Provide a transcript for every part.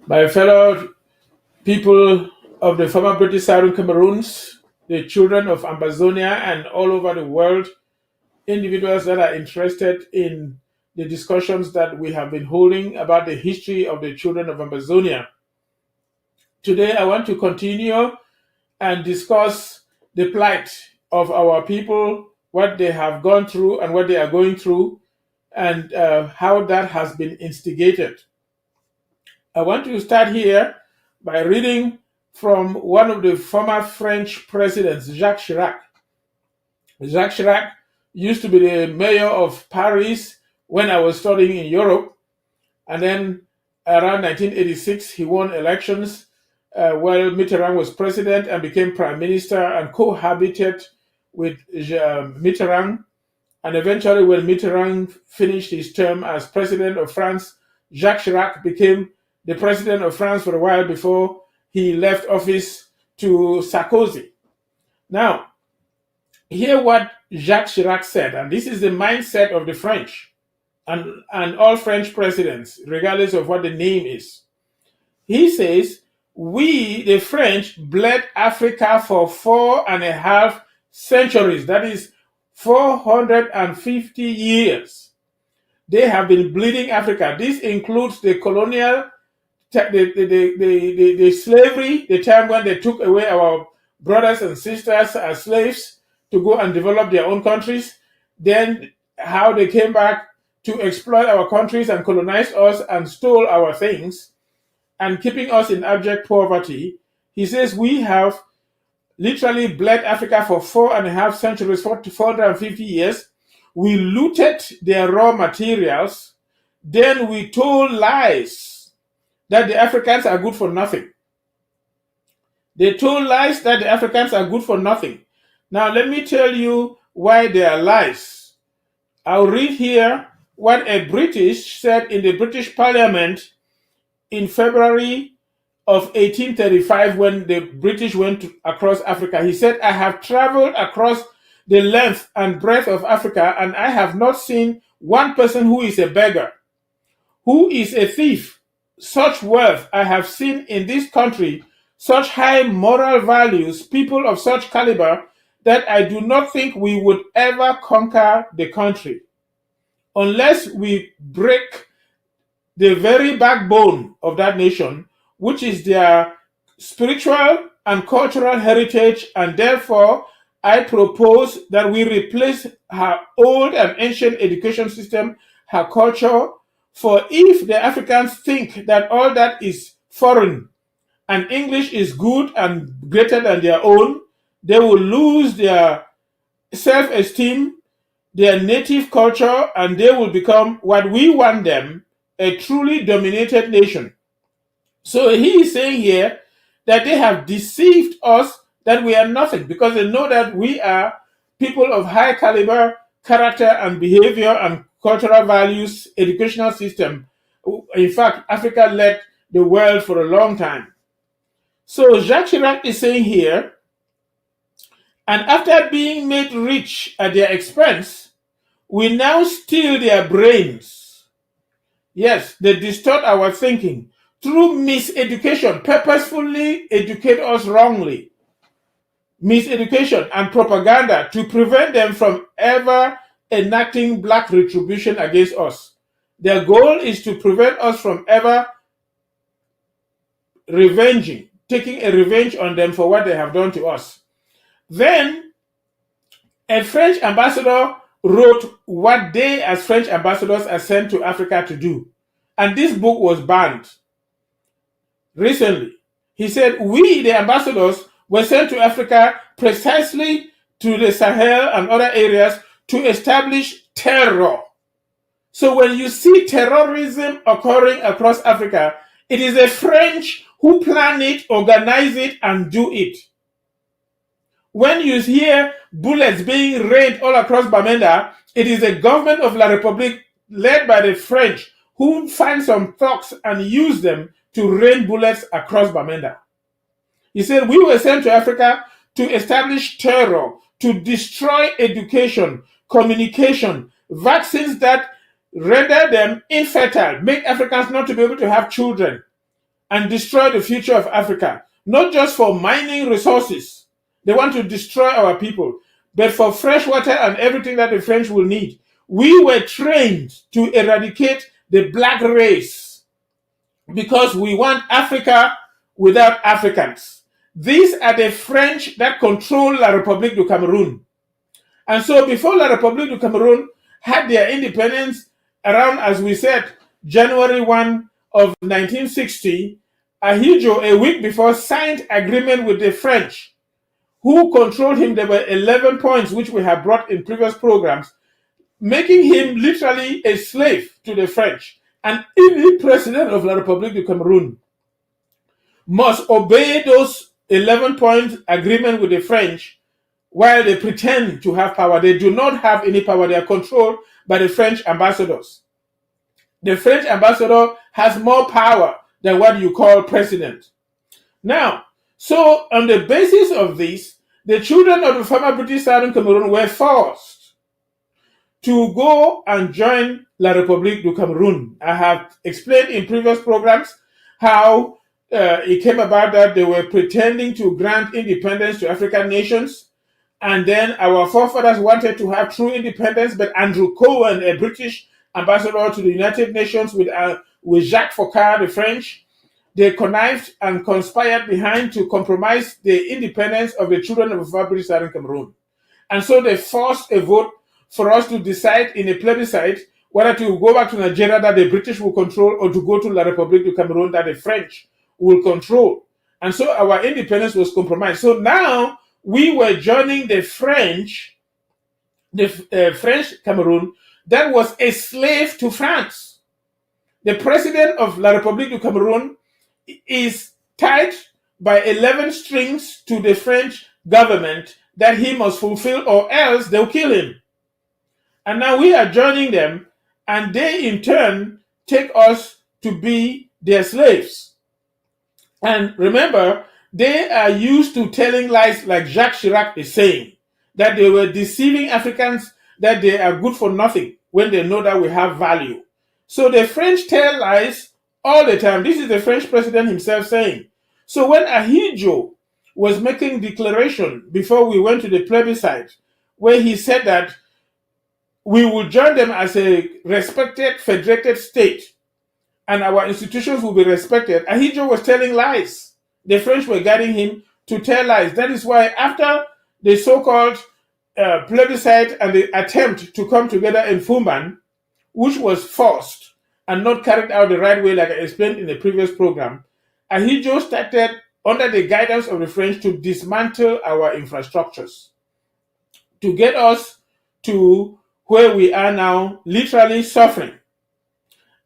My fellow people of the former British Southern Cameroons, the children of Ambazonia, and all over the world, individuals that are interested in the discussions that we have been holding about the history of the children of Ambazonia. Today, I want to continue and discuss the plight of our people, what they have gone through and what they are going through, and how that has been instigated. I want to start here by reading from one of the former French presidents, Jacques Chirac. Jacques Chirac used to be the mayor of Paris when I was studying in Europe. And then around 1986, he won elections while Mitterrand was president and became prime minister and cohabited with Mitterrand. And eventually, when Mitterrand finished his term as president of France, Jacques Chirac became the president of France for a while before he left office to Sarkozy. Now, hear what Jacques Chirac said, and this is the mindset of the French and all French presidents, regardless of what the name is. He says, "We, the French, bled Africa for 4.5 centuries, that is 450 years. They have been bleeding Africa. This includes the colonial the slavery, the time when they took away our brothers and sisters as slaves to go and develop their own countries, then how they came back to exploit our countries and colonize us and stole our things and keeping us in abject poverty." He says we have literally bled Africa for 4.5 centuries, 450 years. We looted their raw materials. Then we told lies that the Africans are good for nothing. They told lies that the Africans are good for nothing. Now, let me tell you why they are lies. I'll read here what a British said in the British Parliament in February of 1835 when the British went across Africa. He said, "I have traveled across the length and breadth of Africa, and I have not seen one person who is a beggar, who is a thief. Such wealth I have seen in this country, such high moral values, people of such caliber, that I do not think we would ever conquer the country unless we break the very backbone of that nation, which is their spiritual and cultural heritage, and therefore I propose that we replace her old and ancient education system, her culture, for if the Africans think that all that is foreign and English is good and greater than their own, they will lose their self-esteem, their native culture, and they will become what we want them, a truly dominated nation." So he is saying here that they have deceived us, that we are nothing, because they know that we are people of high caliber, character and behavior and cultural values, educational system. In fact, Africa led the world for a long time. So Jacques Chirac is saying here, and after being made rich at their expense, we now steal their brains. Yes, they distort our thinking through miseducation, purposefully educate us wrongly. Miseducation and propaganda to prevent them from ever enacting black retribution against us. Their goal is to prevent us from ever taking a revenge on them for what they have done to us. Then a French ambassador wrote what they as French ambassadors are sent to Africa to do. And this book was banned recently. He said, "We, the ambassadors, were sent to Africa precisely to the Sahel and other areas to establish terror." So when you see terrorism occurring across Africa, it is the French who plan it, organize it, and do it. When you hear bullets being rained all across Bamenda, it is the government of La République, led by the French, who find some thugs and use them to rain bullets across Bamenda. He said, "We were sent to Africa to establish terror, to destroy education, communication, vaccines that render them infertile, make Africans not to be able to have children, and destroy the future of Africa, not just for mining resources. They want to destroy our people, but for fresh water and everything that the French will need. We were trained to eradicate the black race because we want Africa without Africans. These are the French that control La République du Cameroon. And so before La République du Cameroon had their independence around, as we said, January 1 of 1960, Ahidjo, a week before, signed agreement with the French, who controlled him. There were 11 points which we have brought in previous programs, making him literally a slave to the French. And any president of La République du Cameroon must obey those 11-point agreement with the French while they pretend to have power. They do not have any power. They are controlled by the French ambassadors. The French ambassador has more power than what you call president. Now, so on the basis of this, the children of the former British Southern Cameroon were forced to go and join La République du Cameroon. I have explained in previous programs how it came about that they were pretending to grant independence to African nations. And then our forefathers wanted to have true independence, but Andrew Cohen, a British ambassador to the United Nations with Jacques Foccart, the French, they connived and conspired behind to compromise the independence of the children of the British Southern Cameroon. And so they forced a vote for us to decide in a plebiscite whether to go back to Nigeria that the British will control or to go to La République du Cameroon that the French will control. And so our independence was compromised. So now we were joining the French Cameroon that was a slave to France. The president of La République du Cameroon is tied by 11 strings to the French government that he must fulfill, or else they'll kill him. And now we are joining them, and they in turn take us to be their slaves. And remember, they are used to telling lies, like Jacques Chirac is saying, that they were deceiving Africans, that they are good for nothing when they know that we have value. So the French tell lies all the time. This is the French president himself saying. So when Ahidjo was making declaration before we went to the plebiscite, where he said that we will join them as a respected federated state and our institutions will be respected, Ahidjo was telling lies. The French were guiding him to tell lies. That is why after the so-called plebiscite and the attempt to come together in Fumban, which was forced and not carried out the right way, like I explained in the previous program, Ahidjo started, under the guidance of the French, to dismantle our infrastructures, to get us to where we are now, literally suffering.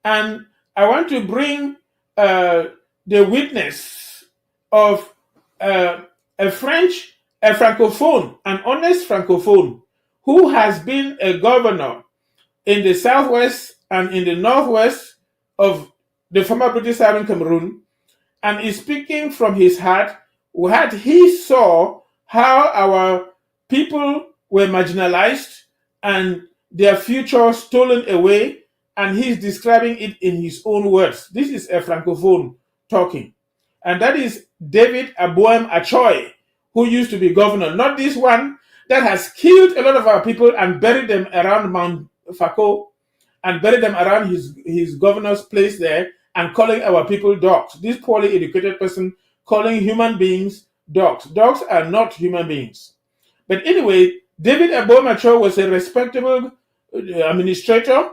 And I want to bring the witness of a francophone, an honest francophone, who has been a governor in the southwest and in the northwest of the former British Southern Cameroon, and is speaking from his heart what he saw, how our people were marginalized and their future stolen away, and he's describing it in his own words. This is a francophone talking, and that is David Aboem Achoy, who used to be governor, not this one that has killed a lot of our people and buried them around Mount Fako and buried them around his governor's place there and calling our people dogs. This poorly educated person calling human beings dogs. Dogs are not human beings. But anyway, David Aboem Achoy was a respectable administrator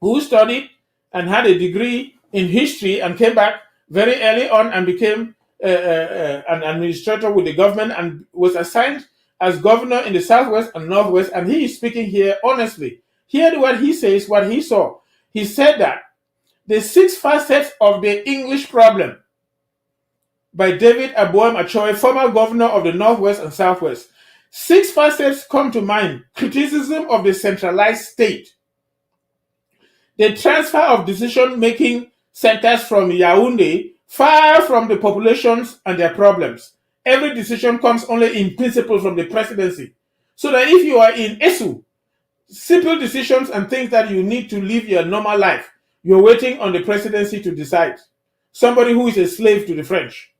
who studied and had a degree in history and came back very early on and became an administrator with the government and was assigned as governor in the southwest and northwest. And he is speaking here honestly. Hear what he says, what he saw. He said that the 6 facets of the English problem by David Aboem Achoy, former governor of the northwest and southwest. 6 facets come to mind. Criticism of the centralized state, the transfer of decision-making centers from Yaoundé, far from the populations and their problems. Every decision comes only in principle from the presidency. So that if you are in Esu, simple decisions and things that you need to live your normal life, you're waiting on the presidency to decide. somebody who is a slave to the French.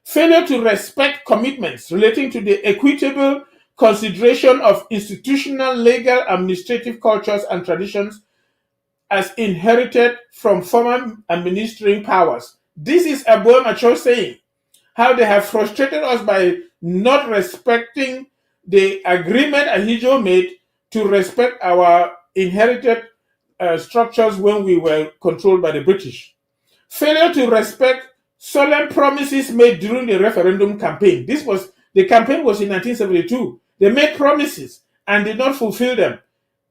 Failure to respect commitments relating to the equitable consideration of institutional, legal, administrative cultures and traditions as inherited from former administering powers. This is a boy mature saying how they have frustrated us by not respecting the agreement Ahidjo made to respect our inherited structures when we were controlled by the British. Failure to respect solemn promises made during the referendum campaign. The campaign was in 1972. They made promises and did not fulfill them.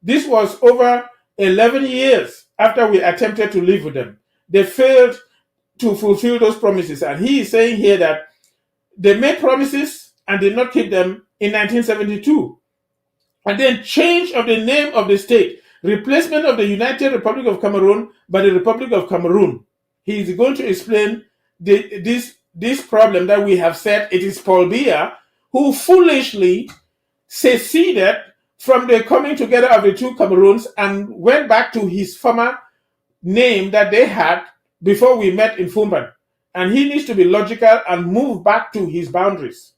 This was over 11 years after we attempted to live with them. They failed to fulfill those promises. And he is saying here that they made promises and did not keep them in 1972. And then change of the name of the state, replacement of the United Republic of Cameroon by the Republic of Cameroon. He is going to explain this problem that we have said it is Paul Biya who foolishly seceded from the coming together of the two Cameroons and went back to his former name that they had before we met in Fumban. And he needs to be logical and move back to his boundaries.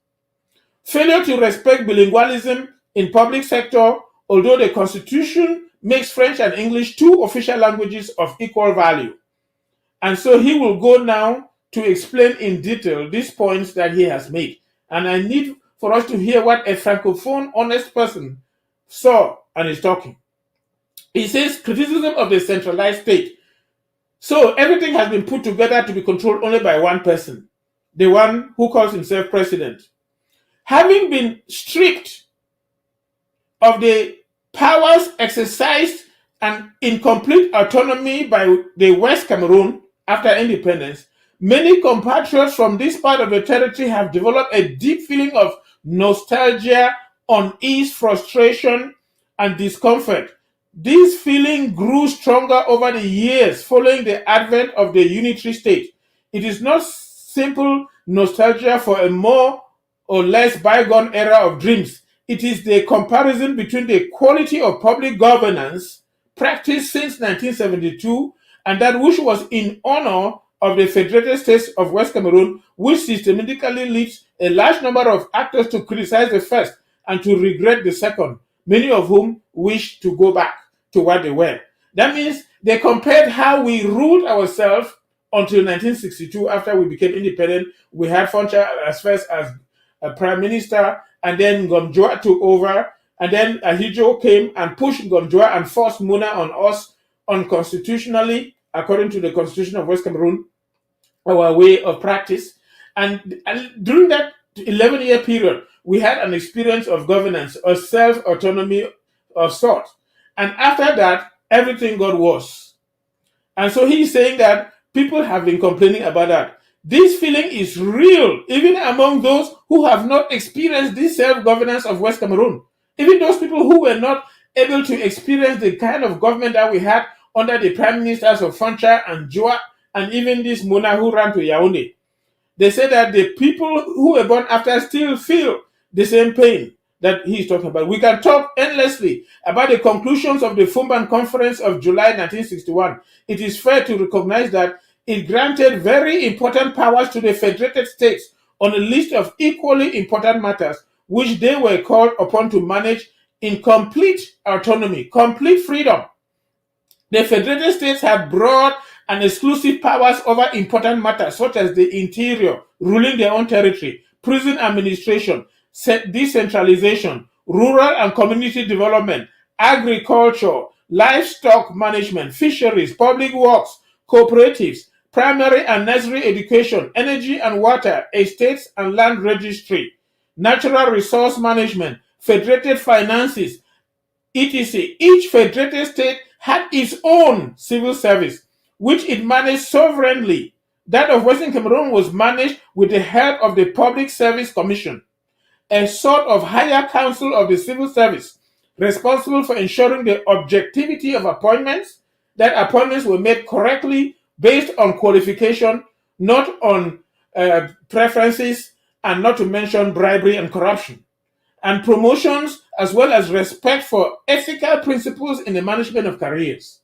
Failure to respect bilingualism in public sector, although the Constitution makes French and English two official languages of equal value. And so he will go now to explain in detail these points that he has made. And I need for us to hear what a francophone, honest person saw and is talking. He says criticism of the centralized state. So everything has been put together to be controlled only by one person, the one who calls himself president. Having been stripped of the powers exercised and in complete autonomy by the West Cameroon after independence, many compatriots from this part of the territory have developed a deep feeling of nostalgia, unease, frustration, and discomfort. This feeling grew stronger over the years following the advent of the unitary state. It is not simple nostalgia for a more or less bygone era of dreams. It is the comparison between the quality of public governance practiced since 1972 and that which was in honor of the Federated States of West Cameroon, which systematically leads a large number of actors to criticize the first and to regret the second, many of whom wish to go back to what they were. That means they compared how we ruled ourselves until 1962 after we became independent. We had Foncha as first as a prime minister, and then Ngomjoa took over, and then Ahidjo came and pushed Ngomjoa and forced Muna on us unconstitutionally, according to the Constitution of West Cameroon, our way of practice. And during that 11-year period, we had an experience of governance, of self-autonomy of sort. And after that, everything got worse. And so he's saying that people have been complaining about that. This feeling is real, even among those who have not experienced this self-governance of West Cameroon. Even those people who were not able to experience the kind of government that we had under the prime ministers of Foncha and Joa, and even this Mona who ran to Yaoundé. They say that the people who were born after still feel the same pain that he's talking about. We can talk endlessly about the conclusions of the Fumban Conference of July 1961. It is fair to recognize that it granted very important powers to the Federated States on a list of equally important matters, which they were called upon to manage in complete autonomy, complete freedom. The Federated States had broad and exclusive powers over important matters such as the interior, ruling their own territory, prison administration, decentralization, rural and community development, agriculture, livestock management, fisheries, public works, cooperatives, primary and nursery education, energy and water, estates and land registry, natural resource management, federated finances, etc. Each federated state had its own civil service, which it managed sovereignly. That of Western Cameroon was managed with the help of the Public Service Commission, a sort of higher council of the civil service, responsible for ensuring the objectivity of appointments, that appointments were made correctly based on qualification, not on preferences, and not to mention bribery and corruption, and promotions, as well as respect for ethical principles in the management of careers.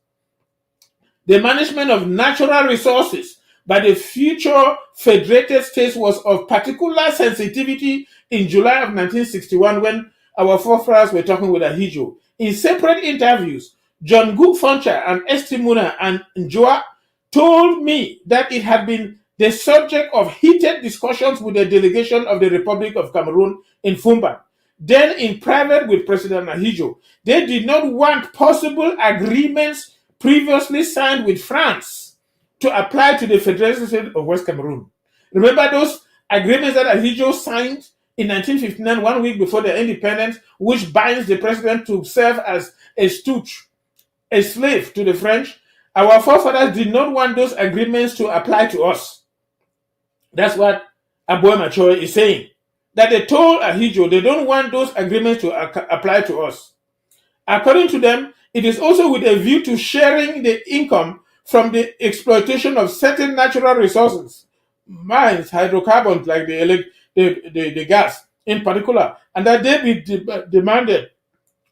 The management of natural resources, by the future federated states was of particular sensitivity in July of 1961 when our forefathers were talking with Ahidjo. In separate interviews, John Gook Foncha and Estimuna and Njoa told me that it had been the subject of heated discussions with the delegation of the Republic of Cameroon in Fumba. Then in private with President Ahidjo, they did not want possible agreements previously signed with France to apply to the Federation State of West Cameroon. Remember those agreements that Ahidjo signed in 1959, 1 week before their independence, which binds the president to serve as a stooge, a slave to the French? Our forefathers did not want those agreements to apply to us. That's what Aboy Machoy is saying. That they told Ahidjo they don't want those agreements to apply to us. According to them, it is also with a view to sharing the income from the exploitation of certain natural resources, mines, hydrocarbons like the gas in particular, and that they be demanded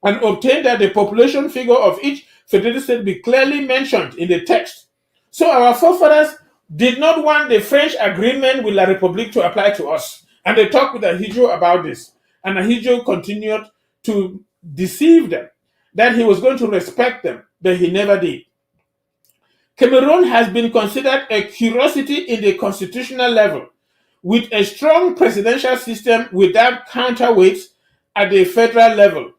and obtained that the population figure of each federated state be clearly mentioned in the text. So our forefathers did not want the French agreement with La République to apply to us. And they talked with Ahidjo about this. And Ahidjo continued to deceive them that he was going to respect them, but he never did. Cameroon has been considered a curiosity in the constitutional level, with a strong presidential system without counterweights at the federal level,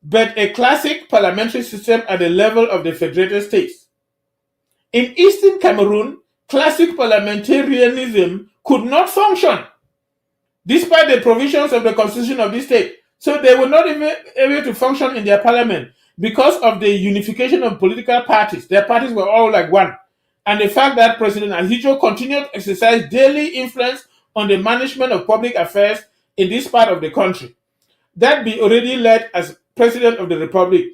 but a classic parliamentary system at the level of the federated states. In Eastern Cameroon, classic parliamentarianism could not function, despite the provisions of the constitution of this state. So they were not even able to function in their parliament because of the unification of political parties. Their parties were all like one. And the fact that President Ahidjo continued to exercise daily influence on the management of public affairs in this part of the country. That be already led as President of the Republic.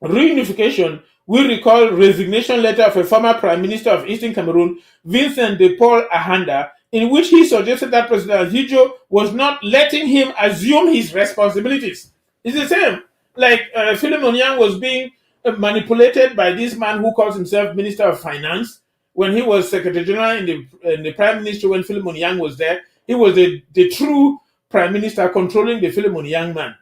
Reunification, we recall resignation letter of a former Prime Minister of Eastern Cameroon, Vincent de Paul Ahanda, in which he suggested that President Ahidjo was not letting him assume his responsibilities. It's the same. Like Philemon Yang was being manipulated by this man who calls himself Minister of Finance. When he was Secretary General in the Prime Minister, when Philemon Yang was there, he was the true Prime Minister controlling the Philemon Yang man.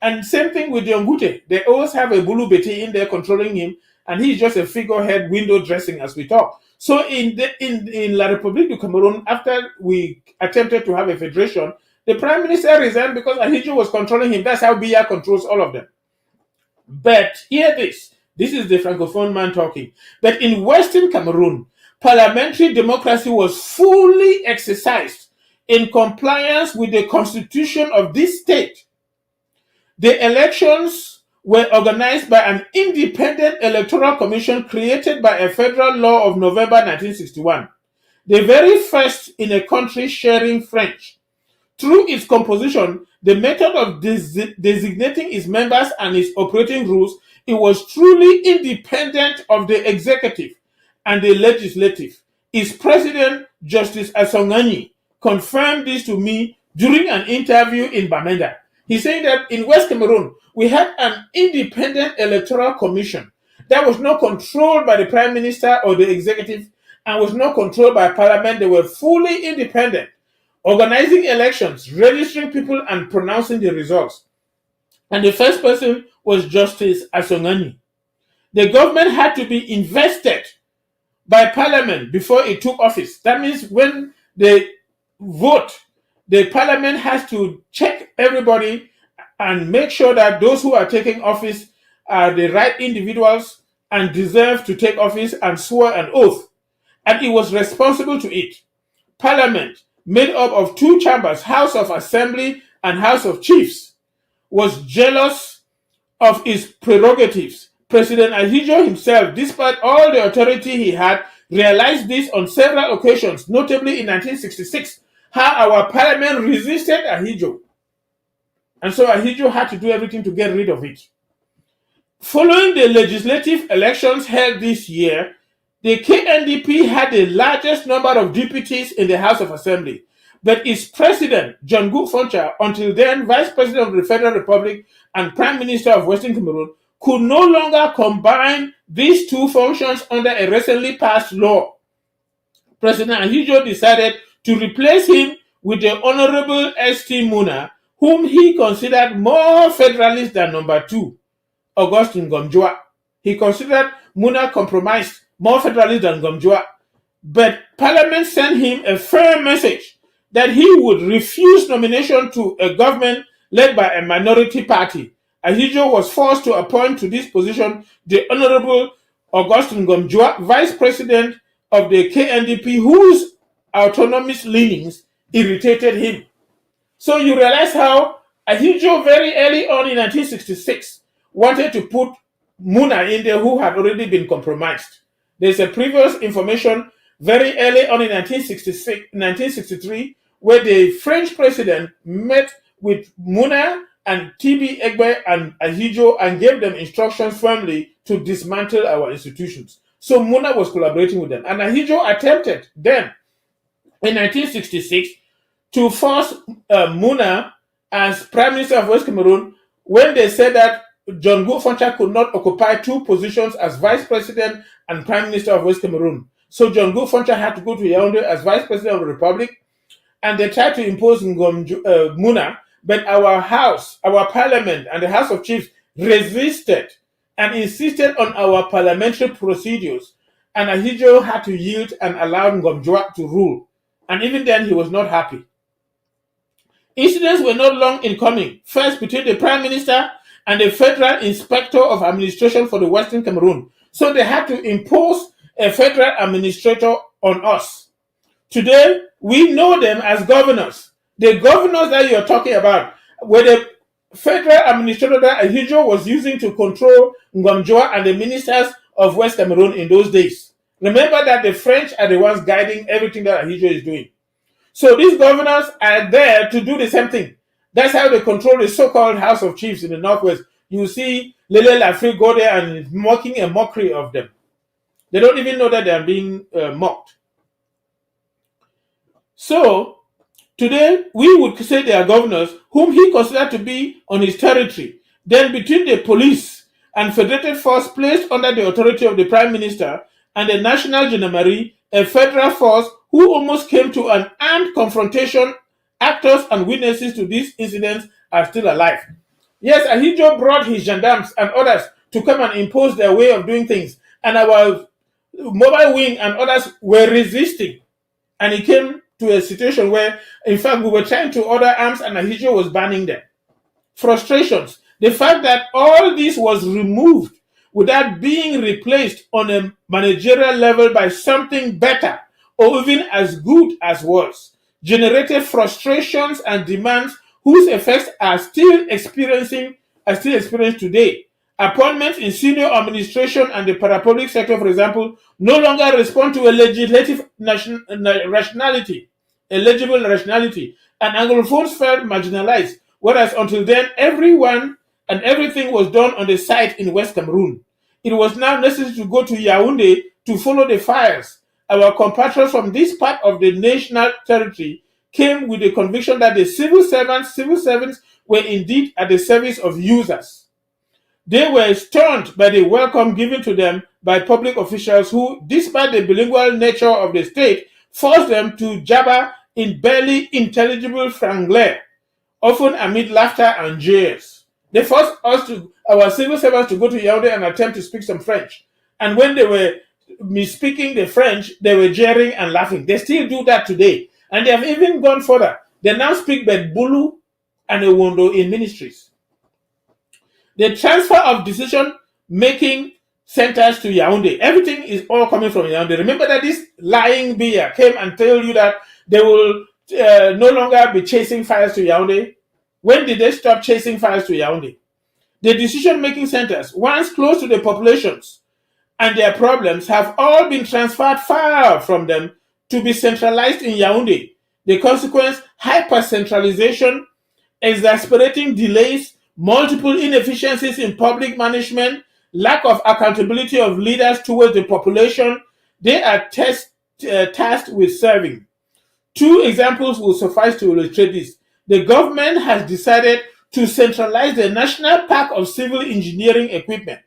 And same thing with the Ongute. They always have a Bulu Beti in there controlling him, and he's just a figurehead window dressing as we talk. So in La République du Cameroon, after we attempted to have a federation, the Prime Minister resigned because Ahidjo was controlling him. That's how Biya controls all of them. But hear this. This is the Francophone man talking. But in Western Cameroon, parliamentary democracy was fully exercised in compliance with the constitution of this state. The elections were organized by an independent electoral commission created by a federal law of November 1961, the very first in a country sharing French. Through its composition, the method of designating its members and its operating rules, it was truly independent of the executive and the legislative. Its president, Justice Asongani, confirmed this to me during an interview in Bamenda. He said that in West Cameroon, we had an independent electoral commission that was not controlled by the prime minister or the executive and was not controlled by parliament. They were fully independent, organizing elections, registering people, and pronouncing the results. And the first person was Justice Asongani. The government had to be invested by parliament before it took office. That means when they vote, the parliament has to check everybody and make sure that those who are taking office are the right individuals and deserve to take office and swear an oath. And it was responsible to it. Parliament, made up of two chambers, House of Assembly and House of Chiefs, was jealous of its prerogatives. President Ahidjo himself, despite all the authority he had, realized this on several occasions, notably in 1966, how our parliament resisted Ahidjo. And so Ahidjo had to do everything to get rid of it. Following the legislative elections held this year, the KNDP had the largest number of deputies in the House of Assembly, but its president, John Gook Foncha, until then Vice President of the Federal Republic and Prime Minister of Western Cameroon, could no longer combine these two functions under a recently passed law. President Ahidjo decided to replace him with the Honorable S.T. Muna, whom he considered more federalist than number 2, Augustine Gomjoa. He considered Muna compromised, more federalist than Gomjoa. But Parliament sent him a firm message that he would refuse nomination to a government led by a minority party. Ahidjo was forced to appoint to this position the Honorable Augustine Gomjoa, Vice President of the KNDP, whose autonomous leanings irritated him. So you realize how Ahidjo very early on in 1966 wanted to put Muna in there, who had already been compromised. There's a previous information very early on in 1963, where the French president met with Muna and TB Egbe and Ahidjo and gave them instructions firmly to dismantle our institutions. So Muna was collaborating with them. And Ahidjo attempted then, in 1966, to force Muna as Prime Minister of West Cameroon when they said that John Go Foncha could not occupy 2 positions as Vice President and Prime Minister of West Cameroon. So John Go Foncha had to go to Yaoundé as Vice President of the Republic, and they tried to impose Muna, but our House, our Parliament, and the House of Chiefs resisted and insisted on our parliamentary procedures, and Ahidjo had to yield and allow Ngomjoa to rule. And even then, he was not happy. Incidents were not long in coming, first between the Prime Minister and the Federal Inspector of Administration for the Western Cameroon. So they had to impose a federal administrator on us. Today, we know them as governors. The governors that you're talking about were the federal administrator that Ahidjo was using to control Ngomjoa and the ministers of West Cameroon in those days. Remember that the French are the ones guiding everything that Ahidjo is doing. So these governors are there to do the same thing. That's how they control the so-called House of Chiefs in the Northwest. You see Lele Lafri go there and making a mockery of them. They don't even know that they are being mocked. So today, we would say they are governors whom he considered to be on his territory. Then between the police and federated force placed under the authority of the Prime Minister and the National Gendarmerie, a federal force who almost came to an armed confrontation, actors and witnesses to these incidents are still alive. Yes, Ahidjo brought his gendarmes and others to come and impose their way of doing things, and our mobile wing and others were resisting. And it came to a situation where, in fact, we were trying to order arms and Ahidjo was banning them. Frustrations. The fact that all this was removed without being replaced on a managerial level by something better or even as good as was, generated frustrations and demands whose effects are still experienced today. Appointments in senior administration and the parapublic sector, for example, no longer respond to a legislative rationality, a legible rationality, and Anglophones felt marginalized, whereas until then, everyone and everything was done on the site in West Cameroon. It was now necessary to go to Yaoundé to follow the fires. Our compatriots from this part of the national territory came with the conviction that the civil servants were indeed at the service of users. They were stunned by the welcome given to them by public officials who, despite the bilingual nature of the state, forced them to jabber in barely intelligible franglais, often amid laughter and jeers. They forced our civil servants to go to Yaoundé and attempt to speak some French. And when they were misspeaking the French, they were jeering and laughing. They still do that today. And they have even gone further. They now speak Bulu and Ewondo in ministries. The transfer of decision-making centers to Yaoundé. Everything is all coming from Yaoundé. Remember that this lying beer came and told you that they will no longer be chasing fires to Yaoundé. When did they stop chasing fires to Yaoundé? The decision-making centers, once close to the populations and their problems, have all been transferred far from them to be centralized in Yaoundé. The consequence, hyper-centralization, exasperating delays, multiple inefficiencies in public management, lack of accountability of leaders towards the population they are tasked with serving. 2 examples will suffice to illustrate this. The government has decided to centralize the National Park of Civil Engineering Equipment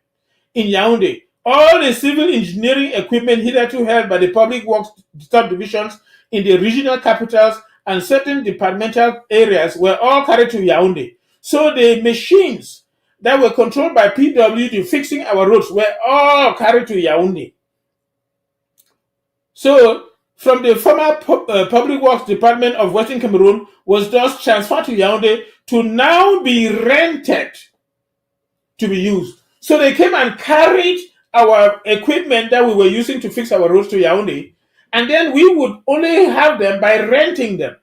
in Yaoundé, All the civil engineering equipment hitherto held by the public works subdivisions in the regional capitals and certain departmental areas were all carried to Yaoundé. So the machines that were controlled by PWD fixing our roads were all carried to Yaoundé. So from the former Public Works Department of Western Cameroon was thus transferred to Yaoundé to now be rented to be used. So they came and carried our equipment that we were using to fix our roads to Yaoundé, and then we would only have them by renting them.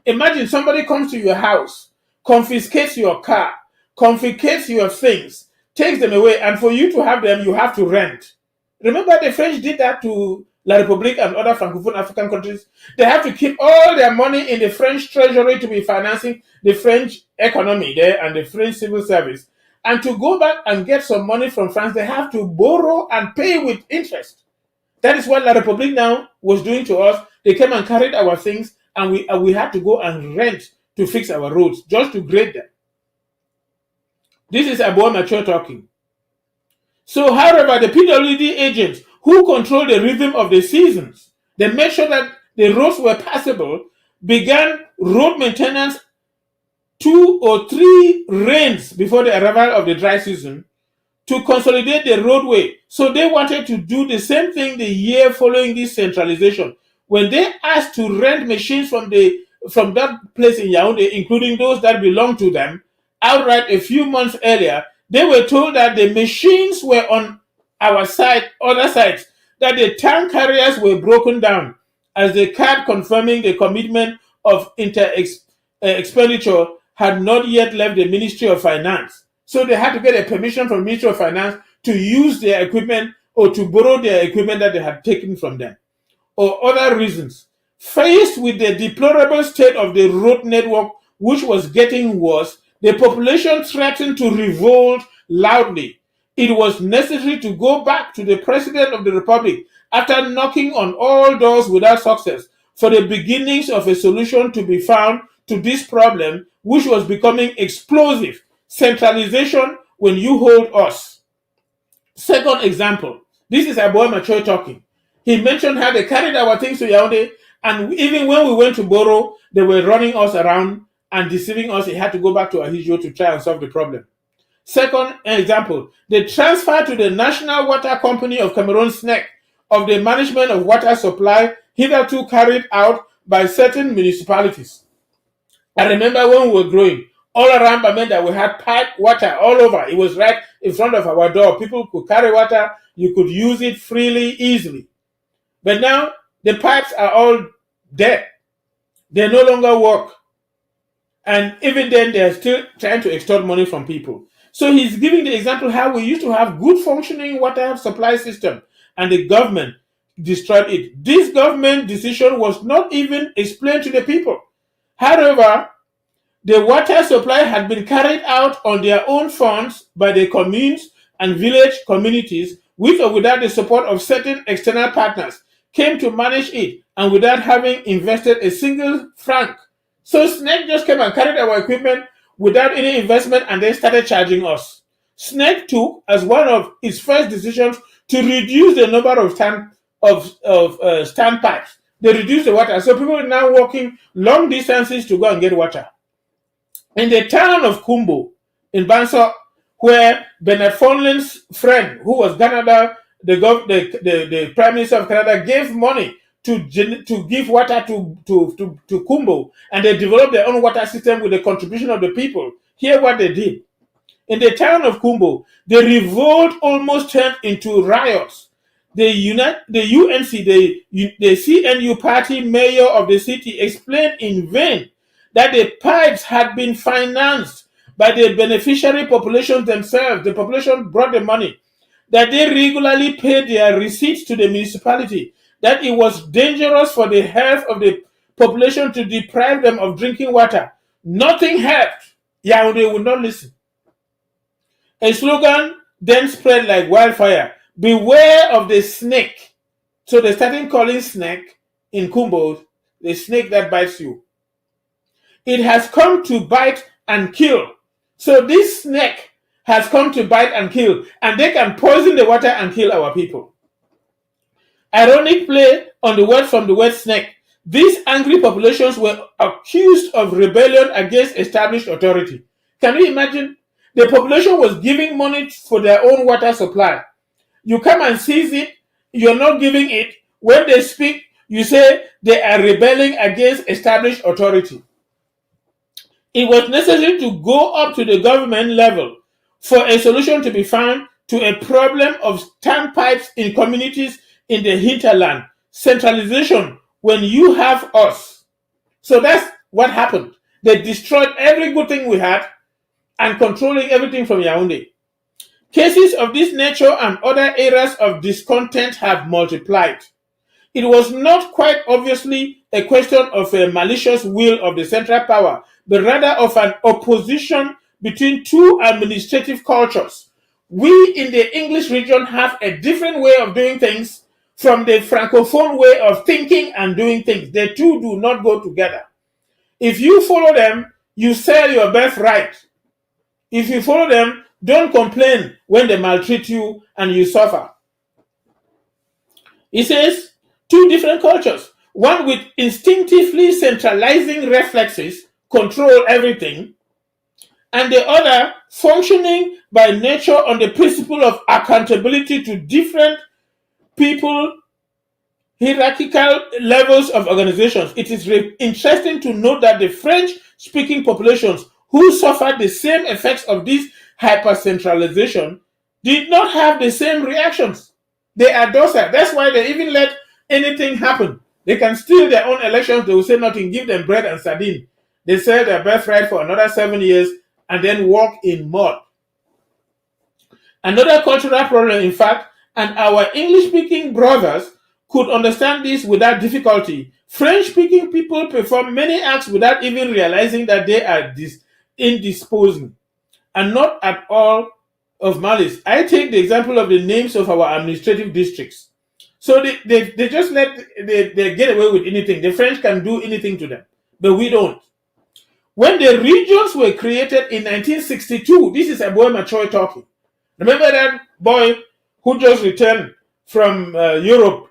Imagine somebody comes to your house, confiscates your car, confiscates your things, takes them away, and for you to have them, you have to rent. Remember, the French did that to La République and other Francophone African countries. They have to keep all their money in the French treasury to be financing the French economy there and the French civil service. And to go back and get some money from France, they have to borrow and pay with interest. That is what La République now was doing to us. They came and carried our things, and we had to go and rent to fix our roads, just to grade them. This is Ahidjo Mature talking. So, however, the PWD agents who control the rhythm of the seasons, they made sure that the roads were passable, began road maintenance 2 or 3 rains before the arrival of the dry season to consolidate the roadway. So they wanted to do the same thing the year following this centralization. When they asked to rent machines from that place in Yaoundé, including those that belonged to them, outright a few months earlier, they were told that the machines were on our side, other sides, that the tank carriers were broken down as the card confirming the commitment of expenditure had not yet left the Ministry of Finance. So they had to get a permission from the Ministry of Finance to use their equipment or to borrow their equipment that they had taken from them, or other reasons. Faced with the deplorable state of the road network, which was getting worse, the population threatened to revolt loudly. It was necessary to go back to the President of the Republic after knocking on all doors without success for the beginnings of a solution to be found to this problem, which was becoming explosive. Centralization when you hold us. Second example, this is Ahidjo Mature talking. He mentioned how they carried our things to Yaoundé, and even when we went to borrow, they were running us around and deceiving us. He had to go back to Ahidjo to try and solve the problem. Second example, the transfer to the National Water Company of Cameroon, SNEC, of the management of water supply hitherto carried out by certain municipalities. I remember when we were growing, all around Bamenda, we had pipe water all over. It was right in front of our door. People could carry water. You could use it freely, easily. But now, the pipes are all dead. They no longer work. And even then, they're still trying to extort money from people. So he's giving the example how we used to have good functioning water supply system, and the government destroyed it. This government decision was not even explained to the people. However, the water supply had been carried out on their own funds by the communes and village communities, with or without the support of certain external partners, came to manage it, and without having invested a single franc. So SNEC just came and carried our equipment without any investment and then started charging us. SNEC took as one of its first decisions to reduce the number of standpipes. They reduced the water, so people are now walking long distances to go and get water. In the town of Kumbo, in Banso, where Bernard Fonlin's friend, who was Canada, the Prime Minister of Canada, gave money to give water to Kumbo, and they developed their own water system with the contribution of the people. Hear what they did. In the town of Kumbo, the revolt almost turned into riots. The UNC, the CNU party mayor of the city, explained in vain that the pipes had been financed by the beneficiary population themselves. The population brought the money, that they regularly paid their receipts to the municipality, that it was dangerous for the health of the population to deprive them of drinking water. Nothing helped. Yaoundé would not listen. A slogan then spread like wildfire: beware of the snake. So they started calling snake in Kumbo the snake that bites you. It has come to bite and kill. So this snake has come to bite and kill, and they can poison the water and kill our people. Ironic play on the word from the word snake. These angry populations were accused of rebellion against established authority. Can you imagine? The population was giving money for their own water supply. You come and seize it, you're not giving it. When they speak, you say they are rebelling against established authority. It was necessary to go up to the government level for a solution to be found to a problem of standpipes in communities in the hinterland. Centralization when you have us. So that's what happened. They destroyed every good thing we had and controlling everything from Yaoundé. Cases of this nature and other areas of discontent have multiplied. It was not quite obviously a question of a malicious will of the central power, but rather of an opposition between two administrative cultures. We in the English region have a different way of doing things from the Francophone way of thinking and doing things. The two do not go together. If you follow them, you sell your birthright. If you follow them, don't complain when they maltreat you and you suffer. He says, two different cultures. One with instinctively centralizing reflexes, control everything, and the other functioning by nature on the principle of accountability to different people, hierarchical levels of organizations. It is interesting to note that the French-speaking populations who suffered the same effects of this hypercentralization did not have the same reactions. They are docile. That's why they even let anything happen. They can steal their own elections. They will say nothing, give them bread and sardine. They sell their birthright for another 7 years and then walk in mud. Another cultural problem, in fact, and our English-speaking brothers could understand this without difficulty. French-speaking people perform many acts without even realizing that they are indisposing, and not at all of malice. I take the example of the names of our administrative districts. So they just they get away with anything. The French can do anything to them, but we don't. When the regions were created in 1962, this is a boy Machoy talking. Remember that boy who just returned from Europe,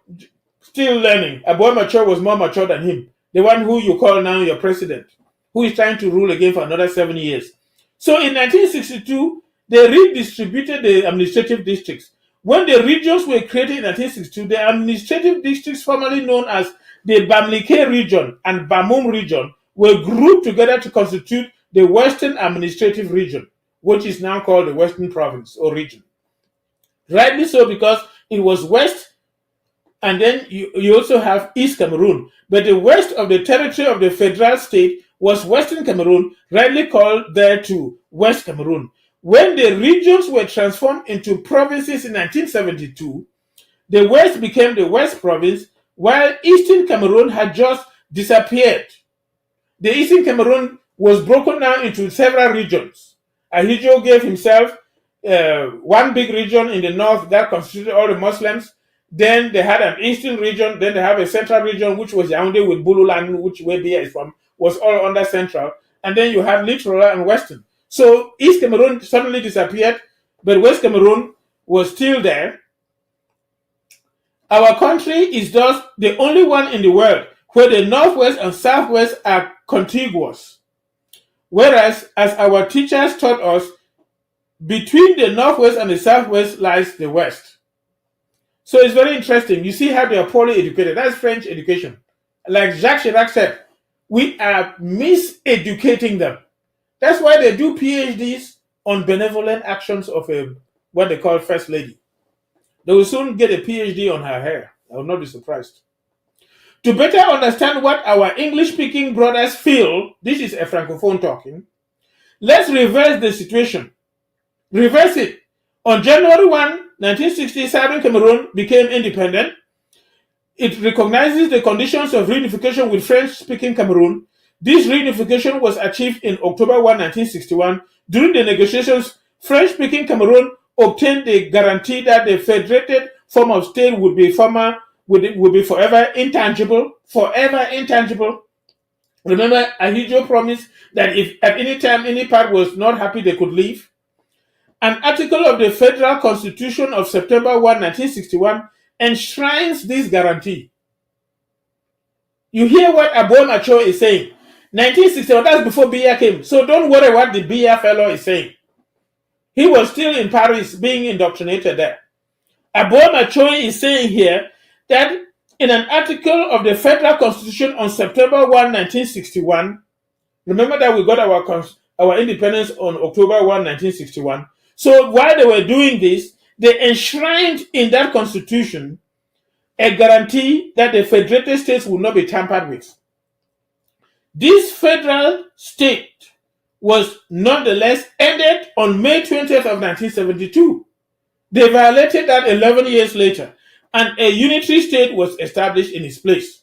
still learning. A boy Machoy was more mature than him. The one who you call now your president, who is trying to rule again for another 7 years. So in 1962, they redistributed the administrative districts. When the regions were created in 1962, the administrative districts formerly known as the Bamileke region and Bamum region were grouped together to constitute the Western Administrative Region, which is now called the Western Province or region. Rightly so, because it was west, and then you also have East Cameroon. But the west of the territory of the federal state was Western Cameroon, rightly called there too West Cameroon. When the regions were transformed into provinces in 1972, the west became the West Province, while Eastern Cameroon had just disappeared. The Eastern Cameroon was broken down into several regions. Ahidjo gave himself one big region in the north that constituted all the Muslims. Then they had an eastern region. Then they have a central region, which was Yaoundé with Bululand, which where Bia is from, was all under central. And then you have Littoral and Western. So East Cameroon suddenly disappeared, but West Cameroon was still there. Our country is thus the only one in the world where the northwest and southwest are contiguous. Whereas, as our teachers taught us, between the northwest and the southwest lies the west. So it's very interesting. You see how they are poorly educated. That's French education. Like Jacques Chirac said, we are miseducating them. That's why they do PhDs on benevolent actions of what they call First Lady. They will soon get a PhD on her hair. I will not be surprised. To better understand what our English-speaking brothers feel, this is a Francophone talking, let's reverse the situation. Reverse it. On January 1, 1960, Southern Cameroon became independent. It recognizes the conditions of reunification with French-speaking Cameroon. This reunification was achieved in October 1, 1961. During the negotiations, French-speaking Cameroon obtained the guarantee that the federated form of state would be forever intangible. Forever intangible. Remember, Ahidjo promised that if at any time any part was not happy, they could leave. An article of the Federal Constitution of September 1, 1961 enshrines this guarantee. You hear what Aboma Cho is saying. 1961, that's before Biya came. So don't worry what the Biya fellow is saying. He was still in Paris being indoctrinated there. Aboma Cho is saying here that in an article of the Federal Constitution on September 1, 1961, remember that we got our independence on October 1, 1961. So while they were doing this, they enshrined in that constitution a guarantee that the federated states will not be tampered with. This federal state was nonetheless ended on May 20th of 1972. They violated that 11 years later, and a unitary state was established in its place.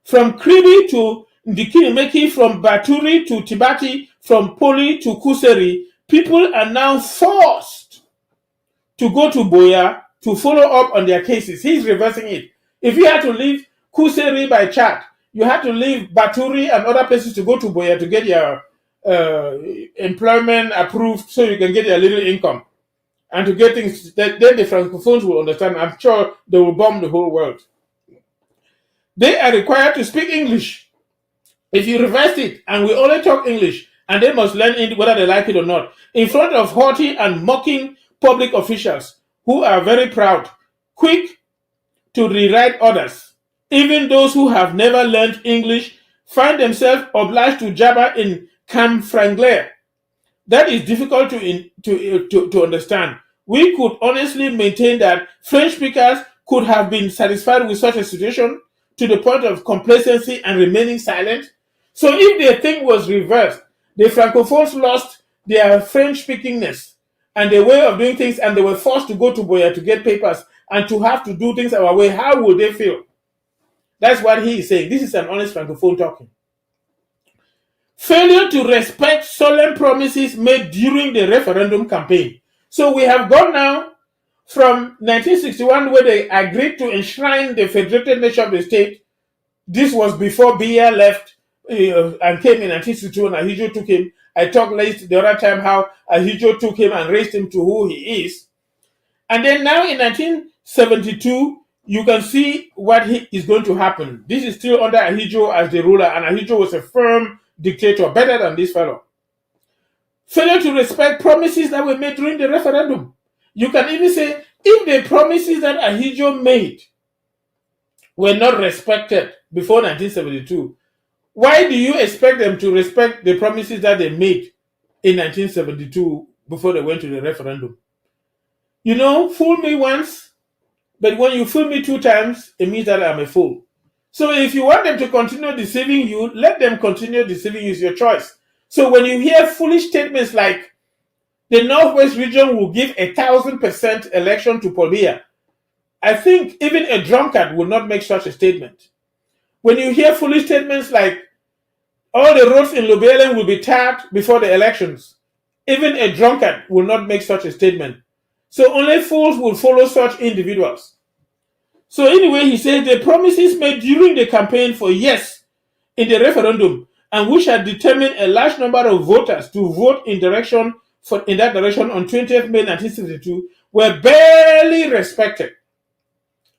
From Kribi to Ndikinimeki, from Baturi to Tibati, from Poli to Kuseri, people are now forced to go to Boya to follow up on their cases. He's reversing it. If you had to leave Kuseri by Chad, you had to leave Baturi and other places to go to Boya to get your employment approved so you can get your little income. And to get things, then the Francophones will understand. I'm sure they will bomb the whole world. They are required to speak English. If you reverse it, and we only talk English, and they must learn it whether they like it or not, in front of haughty and mocking public officials who are very proud, quick to rewrite orders. Even those who have never learned English find themselves obliged to jabber in Cam Franglais. That is difficult to understand. We could honestly maintain that French speakers could have been satisfied with such a situation to the point of complacency and remaining silent. So if the thing was reversed, the Francophones lost their French speakingness and their way of doing things, and they were forced to go to Boya to get papers and to have to do things our way. How would they feel? That's what he is saying. This is an honest Francophone talking. Failure to respect solemn promises made during the referendum campaign. So we have gone now from 1961, where they agreed to enshrine the federated nature of the state. This was before Biya left and came in 1962, and Ahidjo took him. I talked late the other time how Ahidjo took him and raised him to who he is. And then now in 1972, you can see what is going to happen. This is still under Ahidjo as the ruler, and Ahidjo was a firm dictator, better than this fellow. Failure to respect promises that were made during the referendum. You can even say, if the promises that Ahidjo made were not respected before 1972, why do you expect them to respect the promises that they made in 1972 before they went to the referendum? You know, fool me once, but when you fool me 2 times, it means that I'm a fool. So if you want them to continue deceiving you, let them continue deceiving you. It's your choice. So when you hear foolish statements like the Northwest region will give 1,000% election to Paul Biya, I think even a drunkard will not make such a statement. When you hear foolish statements like all the roads in Lobati will be tarred before the elections, even a drunkard will not make such a statement. So only fools will follow such individuals. So anyway, he said the promises made during the campaign for yes in the referendum, and which had determined a large number of voters to vote in that direction on 20th May 1962, were barely respected.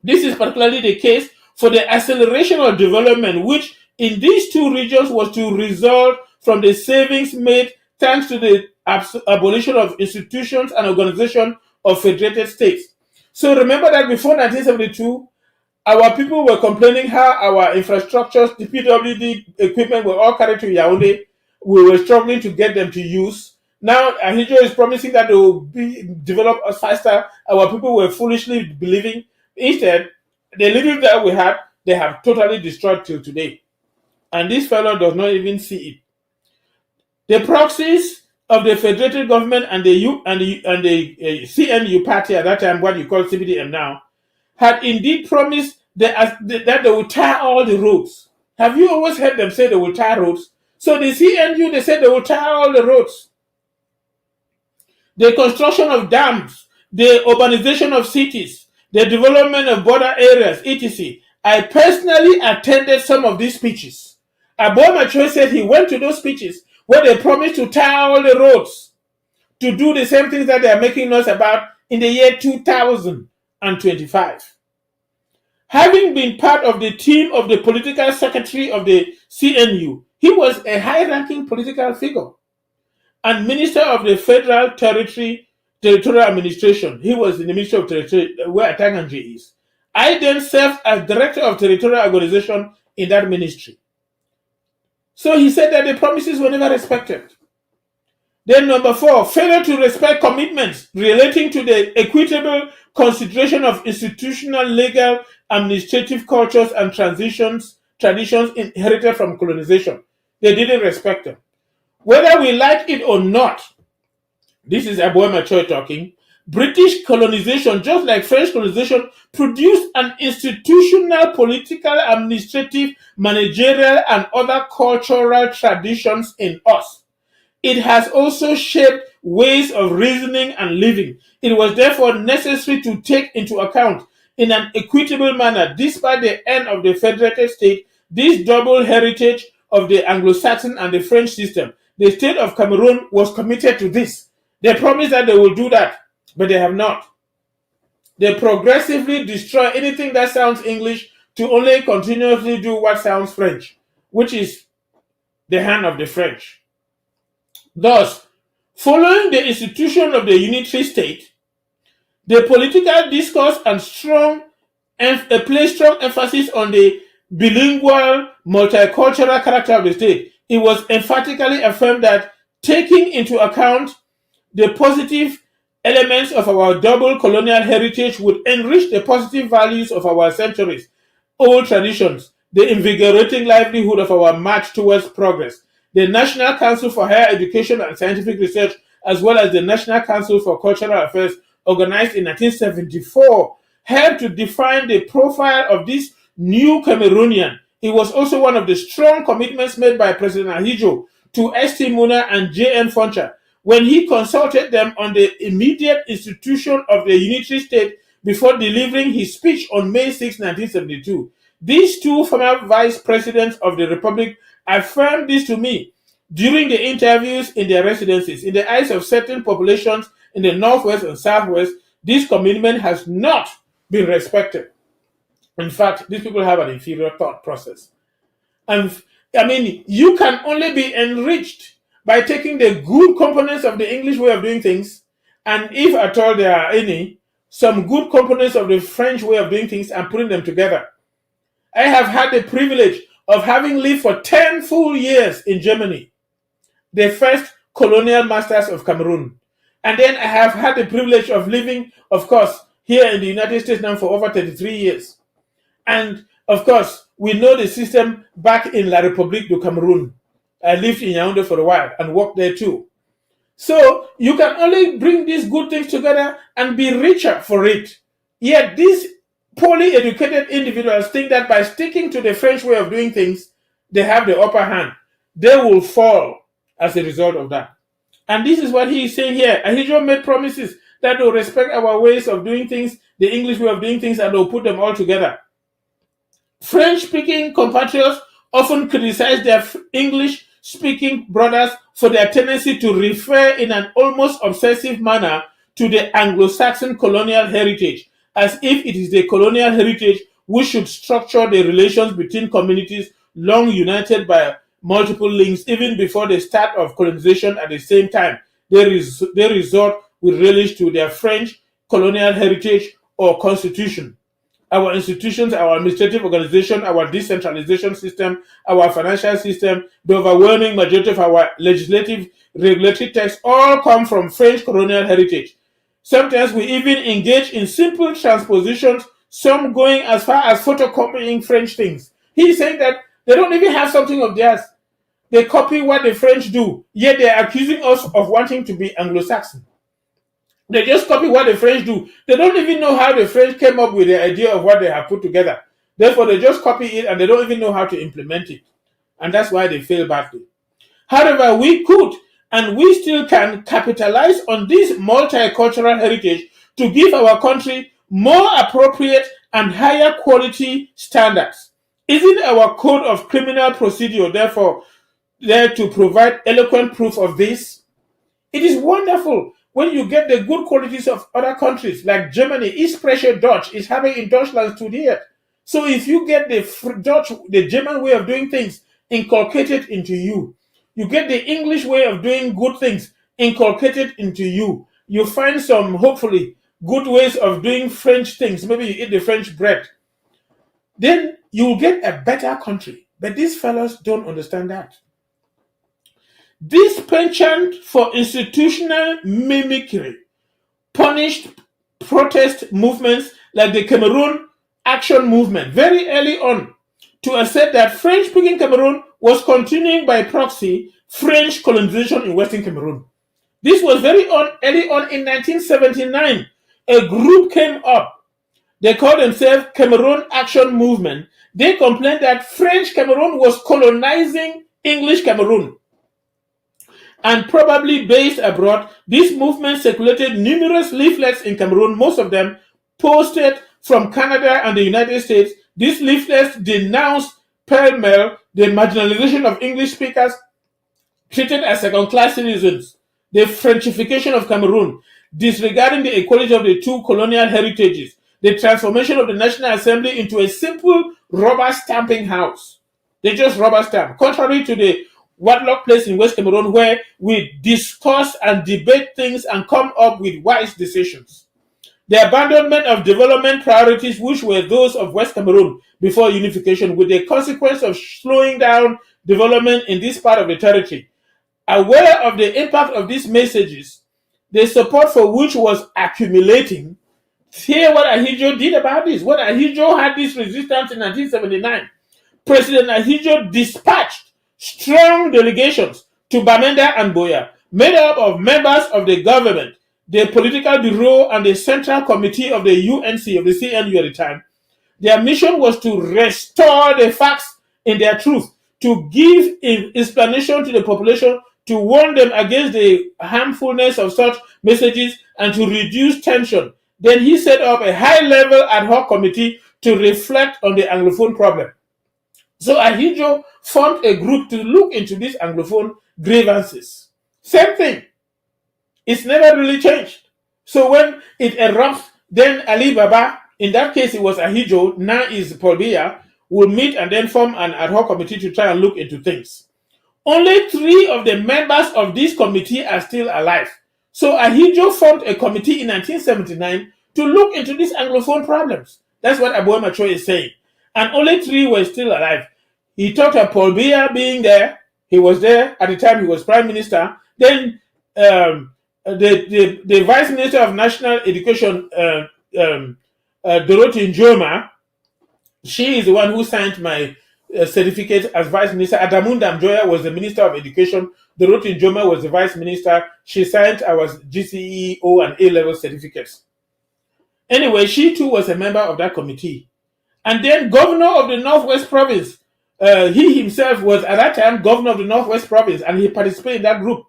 This is particularly the case for the acceleration of development, which in these 2 regions was to result from the savings made thanks to the abolition of institutions and organization of federated states. So remember that before 1972, our people were complaining how our infrastructures, the PWD equipment were all carried to Yaoundé. We were struggling to get them to use. Now Ahidjo is promising that they will be developed faster. Our people were foolishly believing. Instead, the little that we had, they have totally destroyed till today. And this fellow does not even see it. The proxies of the federated government and the CNU party at that time, what you call CPDM now, had indeed promised that they would tar all the roads. Have you always heard them say they will tar roads? So the CNU, they said they will tar all the roads. The construction of dams, the urbanization of cities, the development of border areas, etc. I personally attended some of these speeches. Aboma Cho said he went to those speeches where they promised to tar all the roads, to do the same things that they are making noise about in the year 2025. Having been part of the team of the political secretary of the CNU, he was a high-ranking political figure and minister of the Federal Territorial Administration. He was in the Ministry of Territory, where Atanganji is. I then served as director of territorial organization in that ministry. So he said that the promises were never respected. Then number 4, failure to respect commitments relating to the equitable consideration of institutional, legal, administrative cultures and traditions inherited from colonization. They didn't respect them. Whether we like it or not, this is Aboy Machoy talking, British colonization, just like French colonization, produced an institutional, political, administrative, managerial, and other cultural traditions in us. It has also shaped ways of reasoning and living. It was therefore necessary to take into account in an equitable manner, despite the end of the federated state, this double heritage of the Anglo-Saxon and the French system. The state of Cameroon was committed to this. They promised that they will do that, but they have not. They progressively destroy anything that sounds English to only continuously do what sounds French, which is the hand of the French. Thus, following the institution of the unitary state, the political discourse and place strong emphasis on the bilingual, multicultural character of the state. It was emphatically affirmed that taking into account the positive elements of our double colonial heritage would enrich the positive values of our centuries, old traditions, the invigorating livelihood of our march towards progress. The National Council for Higher Education and Scientific Research, as well as the National Council for Cultural Affairs, organized in 1974, helped to define the profile of this new Cameroonian. It was also one of the strong commitments made by President Ahidjo to S.T. Muna and J.N. Foncha when he consulted them on the immediate institution of the unitary state before delivering his speech on May 6, 1972. These two former vice presidents of the Republic affirmed this to me during the interviews in their residences. In the eyes of certain populations in the Northwest and Southwest, this commitment has not been respected. In fact, these people have an inferior thought process. And I mean, you can only be enriched by taking the good components of the English way of doing things, and if at all there are any, some good components of the French way of doing things and putting them together. I have had the privilege of having lived for 10 full years in Germany, the first colonial masters of Cameroon. And then I have had the privilege of living, of course, here in the United States now for over 33 years. And, of course, we know the system back in La République du Cameroun. I lived in Yaoundé for a while and worked there too. So you can only bring these good things together and be richer for it. Yet these poorly educated individuals think that by sticking to the French way of doing things, they have the upper hand. They will fall as a result of that. And this is what he is saying here. Ahidjo made promises that they'll respect our ways of doing things, the English way of doing things, and they'll put them all together. French-speaking compatriots often criticize their English-speaking brothers for their tendency to refer in an almost obsessive manner to the Anglo-Saxon colonial heritage, as if it is the colonial heritage which should structure the relations between communities long united by multiple links even before the start of colonization. At the same time, they resort with relish to their French colonial heritage or constitution. Our institutions, our administrative organization, our decentralization system, our financial system, the overwhelming majority of our legislative regulatory texts all come from French colonial heritage. Sometimes we even engage in simple transpositions, some going as far as photocopying French things. He's saying that they don't even have something of theirs. They copy what the French do, yet they're accusing us of wanting to be Anglo-Saxon. They just copy what the French do. They don't even know how the French came up with the idea of what they have put together. Therefore, they just copy it and they don't even know how to implement it. And that's why they fail badly. However, we could and we still can capitalize on this multicultural heritage to give our country more appropriate and higher quality standards. Isn't our code of criminal procedure, therefore, there to provide eloquent proof of this? It is wonderful when you get the good qualities of other countries like Germany. Ich spreche Deutsch is having in Deutschland studiert. So if you get the German way of doing things inculcated into you, you get the English way of doing good things inculcated into you, you find some, hopefully, good ways of doing French things. Maybe you eat the French bread. Then you will get a better country. But these fellows don't understand that. This penchant for institutional mimicry punished protest movements like the Cameroon Action Movement very early on to assert that French-speaking Cameroon was continuing by proxy French colonization in Western Cameroon. This was very early on in 1979. A group came up. They called themselves Cameroon Action Movement. They complained that French Cameroon was colonizing English Cameroon. And probably based abroad, this movement circulated numerous leaflets in Cameroon, most of them posted from Canada and the United States. These leaflets denounced pell-mell the marginalization of English speakers treated as second-class citizens, the Frenchification of Cameroon, disregarding the equality of the two colonial heritages, the transformation of the National Assembly into a simple rubber stamping house. They just rubber stamp, contrary to the Wadlock place in West Cameroon, where we discuss and debate things and come up with wise decisions. The abandonment of development priorities, which were those of West Cameroon before unification, with the consequence of slowing down development in this part of the territory. Aware of the impact of these messages, the support for which was accumulating, hear what Ahidjo did about this. When Ahidjo had this resistance in 1979, President Ahidjo dispatched strong delegations to Bamenda and Boya, made up of members of the government, the political bureau, and the central committee of the UNC, of the CNU at the time. Their mission was to restore the facts in their truth, to give explanation to the population, to warn them against the harmfulness of such messages, and to reduce tension. Then he set up a high-level ad hoc committee to reflect on the Anglophone problem. So Ahidjo formed a group to look into these Anglophone grievances. Same thing. It's never really changed. So when it erupts, then Ali Baba, in that case it was Ahidjo, now is Paul Biya, will meet and then form an ad hoc committee to try and look into things. Only 3 of the members of this committee are still alive. So Ahidjo formed a committee in 1979 to look into these Anglophone problems. That's what Aboy Macho is saying. And only 3 were still alive. He talked of Paul Biya being there. He was there at the time he was Prime Minister. Then the Vice Minister of National Education, Dorothy Njoma, she is the one who signed my certificate as Vice Minister. Adamunda Mjoya was the Minister of Education. Dorothy Njoma was the Vice Minister. She signed our GCE O and A-level certificates. Anyway, she too was a member of that committee. And then Governor of the Northwest Province, he himself was at that time Governor of the Northwest Province, and he participated in that group.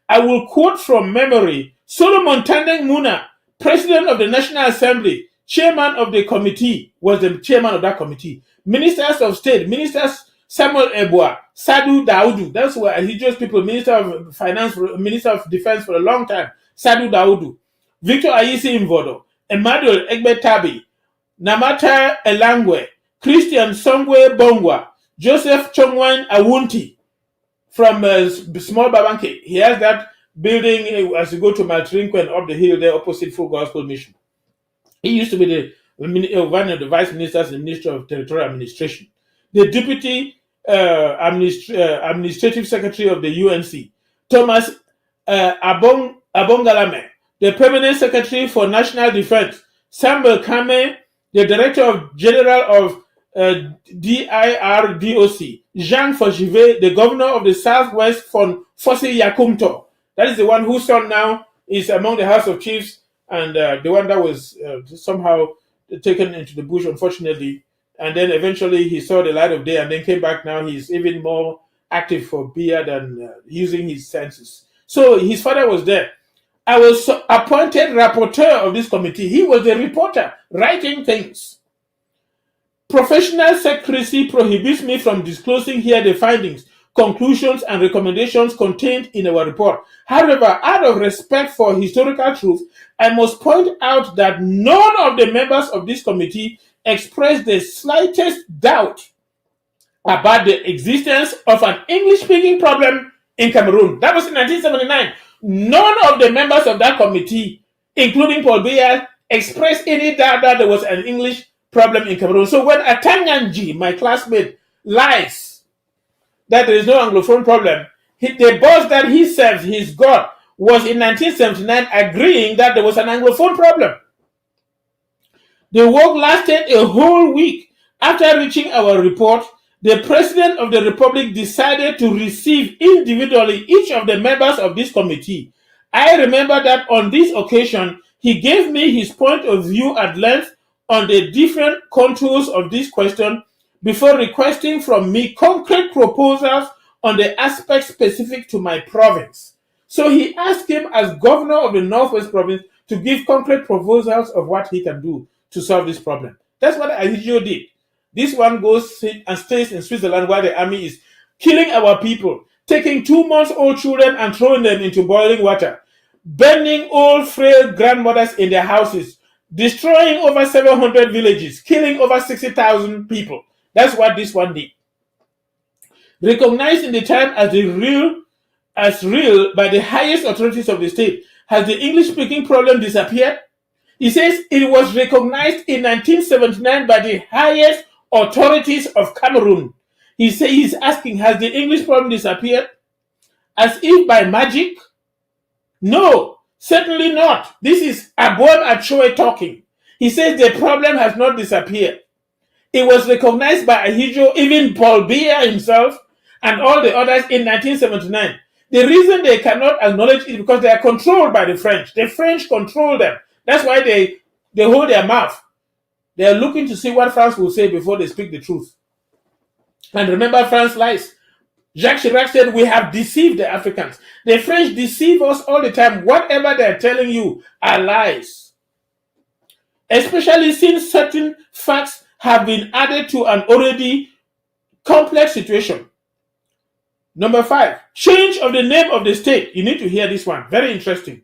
I will quote from memory, Solomon Tandeng Muna, President of the National Assembly, Chairman of the committee, was the chairman of that committee. Ministers of State, Ministers Samuel Ebwa, Sadu Daudu, that's where Ahidjo's people, Minister of Finance, Minister of Defense for a long time, Sadu Daudu, Victor Ayisi Mvodo, Emmanuel Egbetabi, Namata Elangwe, Christian Songwe Bongwa, Joseph Chongwan Awunti from Small Babanke. He has that building as you go to Maltrinque and up the hill there opposite Full Gospel Mission. He used to be one of the vice ministers in the Ministry of Territorial Administration. The deputy administrative secretary of the UNC, Thomas Abongalame, the permanent secretary for national defense, Samuel Kame, the director general of DIRDOC, Jean Fogivet, the governor of the Southwest from Fosse Yakumto. That is the one whose son now is among the House of Chiefs, and the one that was somehow taken into the bush, unfortunately. And then eventually he saw the light of day and then came back. Now he's even more active for Biya than using his senses. So his father was there. I was appointed rapporteur of this committee. He was the reporter writing things. Professional secrecy prohibits me from disclosing here the findings, conclusions, and recommendations contained in our report. However, out of respect for historical truth, I must point out that none of the members of this committee expressed the slightest doubt about the existence of an English-speaking problem in Cameroon. That was in 1979. None of the members of that committee, including Paul Biya, expressed any doubt that there was an English problem in Cameroon. So when Atanganji, my classmate, lies that there is no Anglophone problem, the boss that he serves, his God, was in 1979 agreeing that there was an Anglophone problem. The work lasted a whole week. After reaching our report, the President of the Republic decided to receive individually each of the members of this committee. I remember that on this occasion, he gave me his point of view at length on the different contours of this question before requesting from me concrete proposals on the aspects specific to my province. So he asked him as governor of the Northwest province to give concrete proposals of what he can do to solve this problem. That's what Ahidjo did. This one goes and stays in Switzerland while the army is killing our people, taking 2-month-old children and throwing them into boiling water, burning old frail grandmothers in their houses, destroying over 700 villages, killing over 60,000 people. That's what this one did. Recognized in the time as real by the highest authorities of the state, has the English-speaking problem disappeared? He says it was recognized in 1979 by the highest authorities of Cameroon. He says he's asking, has the English problem disappeared? As if by magic? No, certainly not. This is Abom Achoe talking. He says the problem has not disappeared. It was recognized by Ahidjo, even Paul Biya himself, and all the others in 1979. The reason they cannot acknowledge it is because they are controlled by the French. The French control them. That's why they hold their mouth. They are looking to see what France will say before they speak the truth. And remember, France lies. Jacques Chirac said, we have deceived the Africans. The French deceive us all the time. Whatever they're telling you are lies. Especially since certain facts have been added to an already complex situation. Number 5, change of the name of the state. You need to hear this one. Very interesting.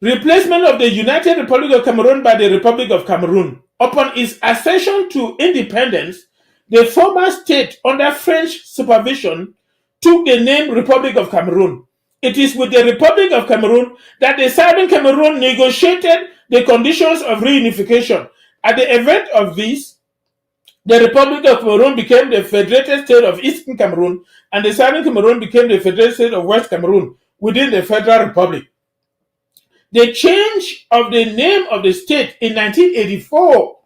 Replacement of the United Republic of Cameroon by the Republic of Cameroon. Upon its accession to independence, the former state under French supervision took the name Republic of Cameroon. It is with the Republic of Cameroon that the Southern Cameroon negotiated the conditions of reunification. At the event of this, the Republic of Cameroon became the federated state of Eastern Cameroon, and the Southern Cameroon became the federated state of West Cameroon within the Federal Republic. The change of the name of the state in 1984,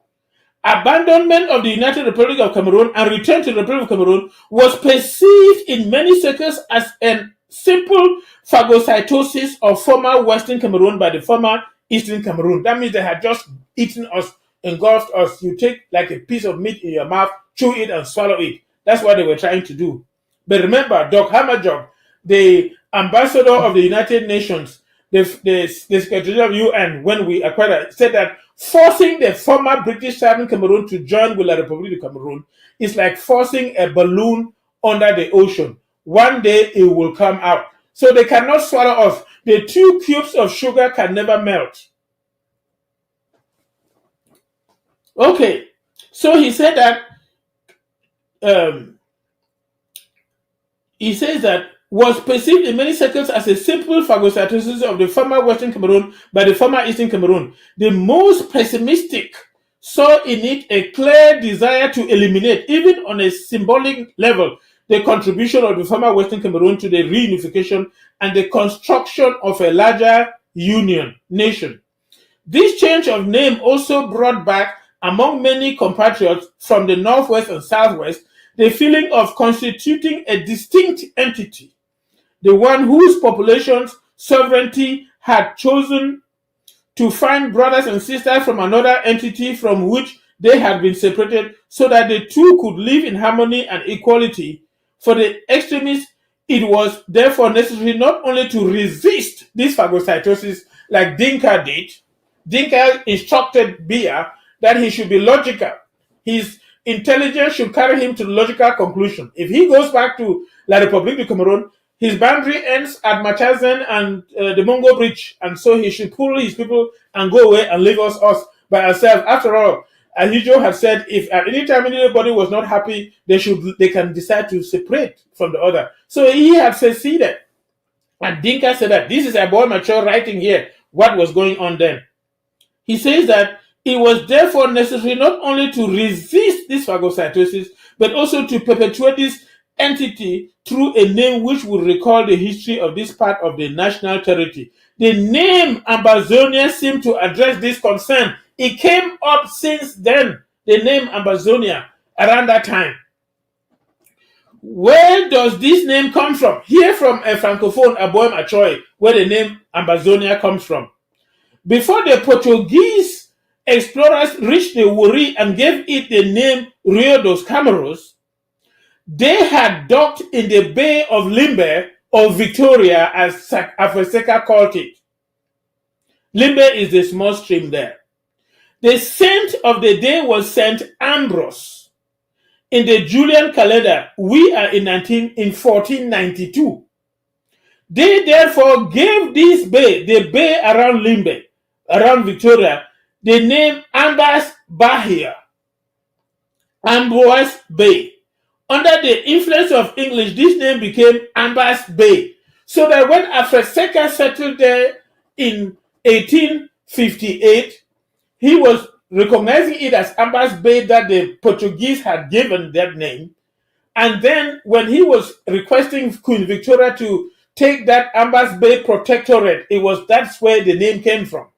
abandonment of the United Republic of Cameroon and return to the Republic of Cameroon was perceived in many circles as a simple phagocytosis of former Western Cameroon by the former Eastern Cameroon. That means they had just eaten us, engulfed us. You take like a piece of meat in your mouth, chew it and swallow it. That's what they were trying to do. But remember, Doc Hammerjob, the ambassador of the United Nations, the Secretary of UN, when we acquired it, said that forcing the former British Southern Cameroon to join with the Republic of Cameroon is like forcing a balloon under the ocean. One day it will come out. So they cannot swallow us. The 2 cubes of sugar can never melt. Okay, so he said that he says that was perceived in many circles as a simple phagocytosis of the former Western Cameroon by the former Eastern Cameroon. The most pessimistic saw in it a clear desire to eliminate, even on a symbolic level, the contribution of the former Western Cameroon to the reunification and the construction of a larger nation. This change of name also brought back, among many compatriots from the Northwest and Southwest, the feeling of constituting a distinct entity, the one whose population's sovereignty had chosen to find brothers and sisters from another entity from which they had been separated, so that the two could live in harmony and equality. For the extremists, it was therefore necessary not only to resist this phagocytosis like Dinka did. Dinka instructed Biya that he should be logical. His intelligence should carry him to the logical conclusion. If he goes back to La République du Cameroon, his boundary ends at Machazen and the Mongo Bridge, and so he should pull his people and go away and leave us by ourselves. After all, Ahidjo had said if at any time anybody was not happy, they can decide to separate from the other. So he had seceded. And Dinka said that this is a boy mature writing here what was going on then. He says that it was therefore necessary not only to resist this phagocytosis, but also to perpetuate this entity through a name which would recall the history of this part of the national territory. The name Ambazonia seemed to address this concern. It came up since then, the name Ambazonia, around that time. Where does this name come from? Here from a francophone, Aboem Achoy, where the name Ambazonia comes from. Before the Portuguese explorers reached the Wari and gave it the name Rio dos Cameros, they had docked in the Bay of Limbe or Victoria, as Afeseka called it. Limbe is the small stream there. The saint of the day was Saint Ambrose. In the Julian calendar, we are in 1492. They therefore gave this bay, the bay around Limbe, around Victoria, the name Ambas Bahia, Ambrose Bay. Under the influence of English, this name became Ambas Bay. So that when Afeseka settled there in 1858, he was recognizing it as Ambas Bay that the Portuguese had given that name. And then when he was requesting Queen Victoria to take that Ambas Bay Protectorate, that's where the name came from.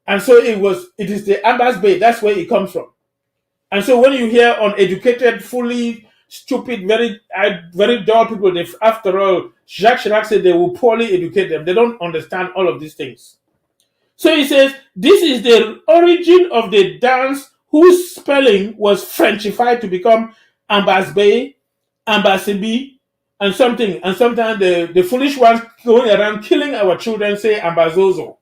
And so it is the Ambas Bay, that's where it comes from. And so when you hear uneducated, fully stupid, very dull people, after all, Jacques Chirac said they will poorly educate them. They don't understand all of these things. So he says, this is the origin of the dance whose spelling was Frenchified to become Ambasbe, Ambasibi, and something. And sometimes the foolish ones going around killing our children say Ambazozo.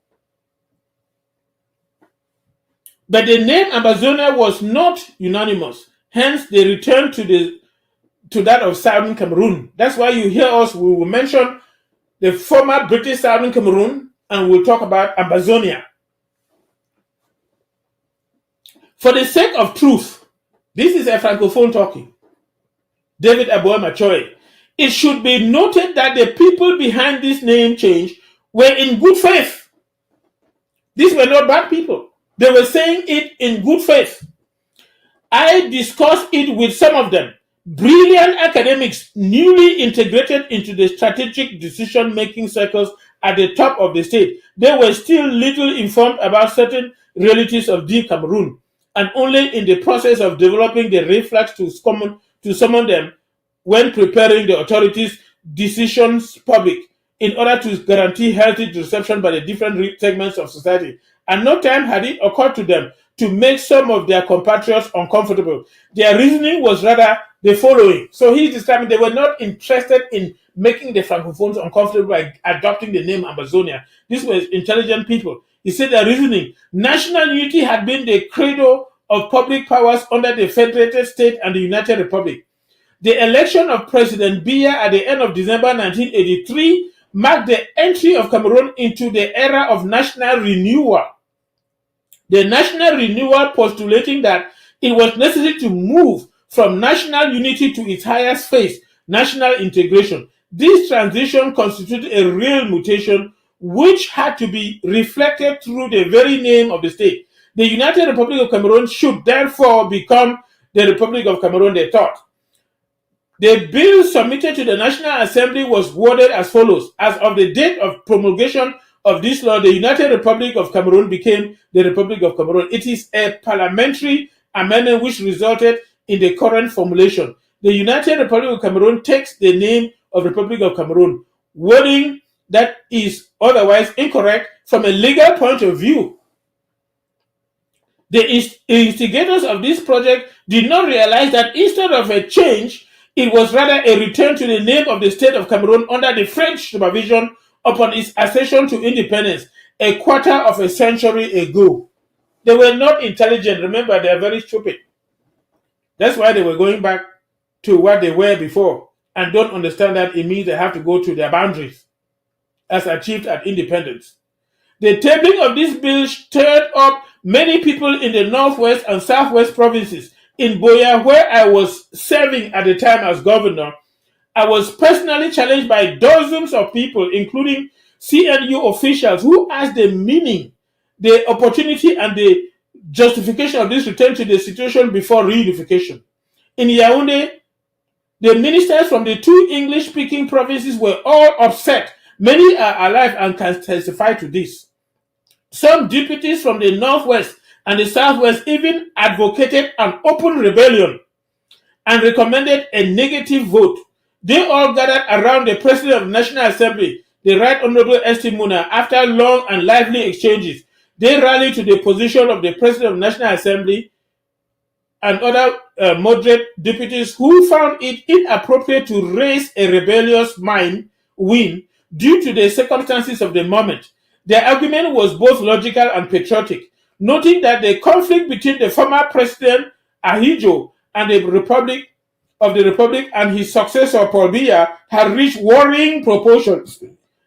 But the name Ambazonia was not unanimous. Hence, they returned to that of Southern Cameroon. That's why you hear us, we will mention the former British Southern Cameroon, and we'll talk about Ambazonia. For the sake of truth, this is a francophone talking, David Aboem Achoy. It should be noted that the people behind this name change were in good faith. These were not bad people. They were saying it in good faith. I discussed it with some of them. Brilliant academics newly integrated into the strategic decision-making circles at the top of the state. They were still little informed about certain realities of deep Cameroon, and only in the process of developing the reflex to summon them when preparing the authorities' decisions public in order to guarantee healthy reception by the different segments of society. And no time had it occurred to them to make some of their compatriots uncomfortable. Their reasoning was rather the following. So he's describing they were not interested in making the Francophones uncomfortable by adopting the name Ambazonia. These were intelligent people. He said their reasoning, national unity had been the credo of public powers under the Federated State and the United Republic. The election of President Biya at the end of December 1983 marked the entry of Cameroon into the era of national renewal. The national renewal postulating that it was necessary to move from national unity to its highest phase, national integration. This transition constituted a real mutation which had to be reflected through the very name of the state. The United Republic of Cameroon should therefore become the Republic of Cameroon, they thought. The bill submitted to the National Assembly was worded as follows. As of the date of promulgation of this law, the United Republic of Cameroon became the Republic of Cameroon. It is a parliamentary amendment which resulted in the current formulation. The United Republic of Cameroon takes the name of Republic of Cameroon, wording that is otherwise incorrect from a legal point of view. The instigators of this project did not realize that instead of a change, it was rather a return to the name of the state of Cameroon under the French supervision upon its accession to independence a quarter of a century ago. They were not intelligent. Remember, they are very stupid. That's why they were going back to what they were before and don't understand that it means they have to go to their boundaries as achieved at independence. The tabling of this bill stirred up many people in the northwest and southwest provinces. In Boya, where I was serving at the time as governor, I was personally challenged by dozens of people, including CNU officials, who asked the meaning, the opportunity, and the justification of this return to the situation before reunification. In Yaoundé, the ministers from the two English-speaking provinces were all upset. Many are alive and can testify to this. Some deputies from the northwest and the southwest even advocated an open rebellion and recommended a negative vote. They all gathered around the President of the National Assembly, the Right Honorable St. Muna. After long and lively exchanges, they rallied to the position of the President of the National Assembly and other moderate deputies who found it inappropriate to raise a rebellious win due to the circumstances of the moment. Their argument was both logical and patriotic, noting that the conflict between the former President Ahidjo and the Republic and his successor Paul Biya had reached worrying proportions.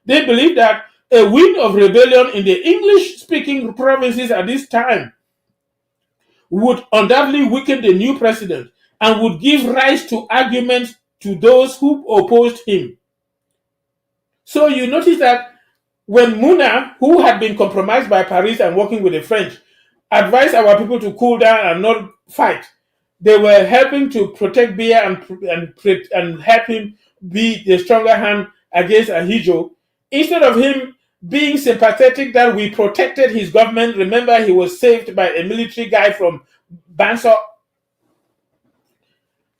They believed that a wind of rebellion in the English-speaking provinces at this time would undoubtedly weaken the new president and would give rise to arguments to those who opposed him. So you notice that when Muna, who had been compromised by Paris and working with the French, advised our people to cool down and not fight, they were helping to protect Biya and help him be the stronger hand against Ahidjo. Instead of him being sympathetic that we protected his government, remember he was saved by a military guy from Banso.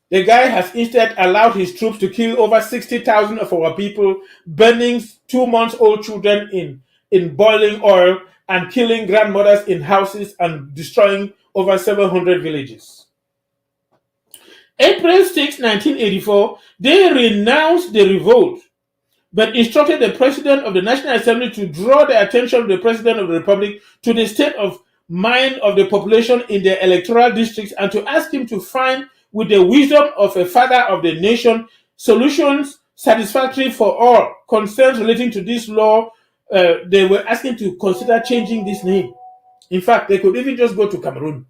The guy has instead allowed his troops to kill over 60,000 of our people, burning 2-month-old children in boiling oil and killing grandmothers in houses and destroying over 700 villages. April 6, 1984, they renounced the revolt, but instructed the President of the National Assembly to draw the attention of the President of the Republic to the state of mind of the population in their electoral districts and to ask him to find, with the wisdom of a father of the nation, solutions satisfactory for all concerns relating to this law. They were asking to consider changing this name. In fact, they could even just go to Cameroon.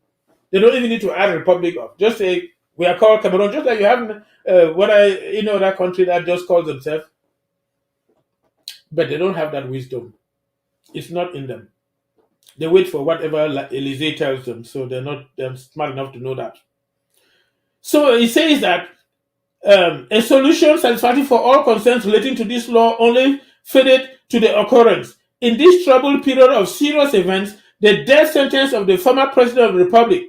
They don't even need to add Republic of. Just say, we are called Cameroon, just like you have that country that just calls themselves. But they don't have that wisdom. It's not in them. They wait for whatever Elysee tells them, so they're smart enough to know that. So he says that a solution satisfactory for all concerns relating to this law only faded to the occurrence. In this troubled period of serious events, the death sentence of the former President of the Republic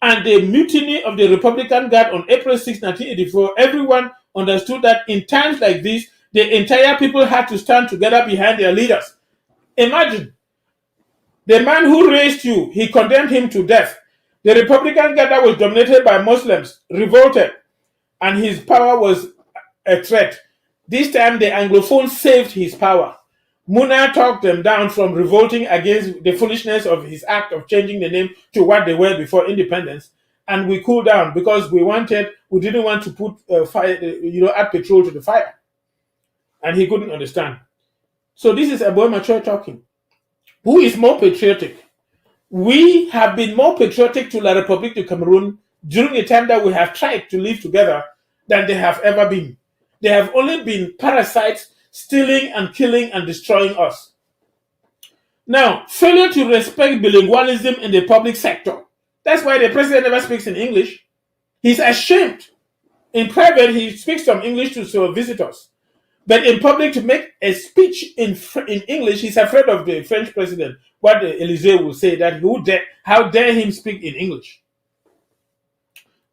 and the mutiny of the Republican Guard on April 6, 1984, everyone understood that in times like this, the entire people had to stand together behind their leaders. Imagine, the man who raised you, he condemned him to death. The Republican Guard that was dominated by Muslims revolted, and his power was a threat. This time, the Anglophones saved his power. Muna talked them down from revolting against the foolishness of his act of changing the name to what they were before independence, and we cooled down because we didn't want to put add petrol to the fire, and he couldn't understand. So this is a boy mature talking. Who is more patriotic? We have been more patriotic to La République du Cameroon during the time that we have tried to live together than they have ever been. They have only been parasites stealing and killing and destroying us. Now, failure to respect bilingualism in the public sector. That's why the president never speaks in English. He's ashamed. In private, he speaks some English to visitors. But in public, to make a speech in English, he's afraid of the French president. What the Elysee will say, that how dare him speak in English.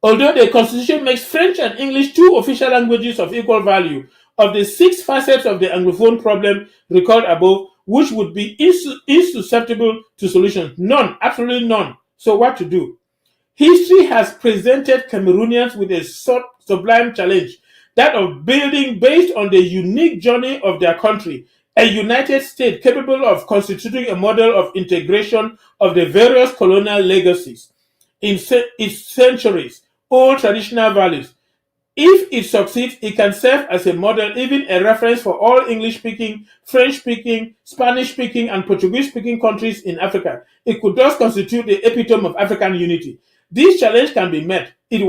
Although the Constitution makes French and English two official languages of equal value, of the 6 facets of the Anglophone problem recalled above, which would be insusceptible to solutions? None, absolutely none. So what to do? History has presented Cameroonians with a sublime challenge, that of building, based on the unique journey of their country, a united state capable of constituting a model of integration of the various colonial legacies in its centuries old traditional values. If it succeeds, it can serve as a model, even a reference for all English-speaking, French-speaking, Spanish-speaking, and Portuguese-speaking countries in Africa. It could thus constitute the epitome of African unity. This challenge can be met. It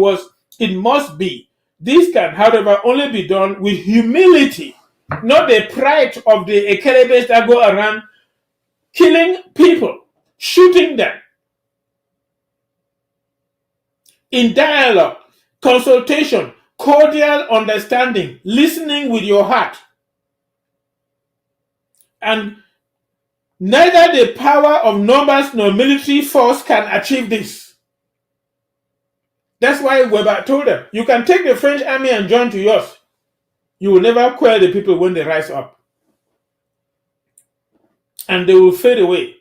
must be. This can, however, only be done with humility, not the pride of the ekelebes that go around killing people, shooting them. In dialogue, consultation, cordial understanding, listening with your heart. And neither the power of numbers nor military force can achieve this. That's why Weber told them, you can take the French army and join to yours. You will never quell the people when they rise up. And they will fade away.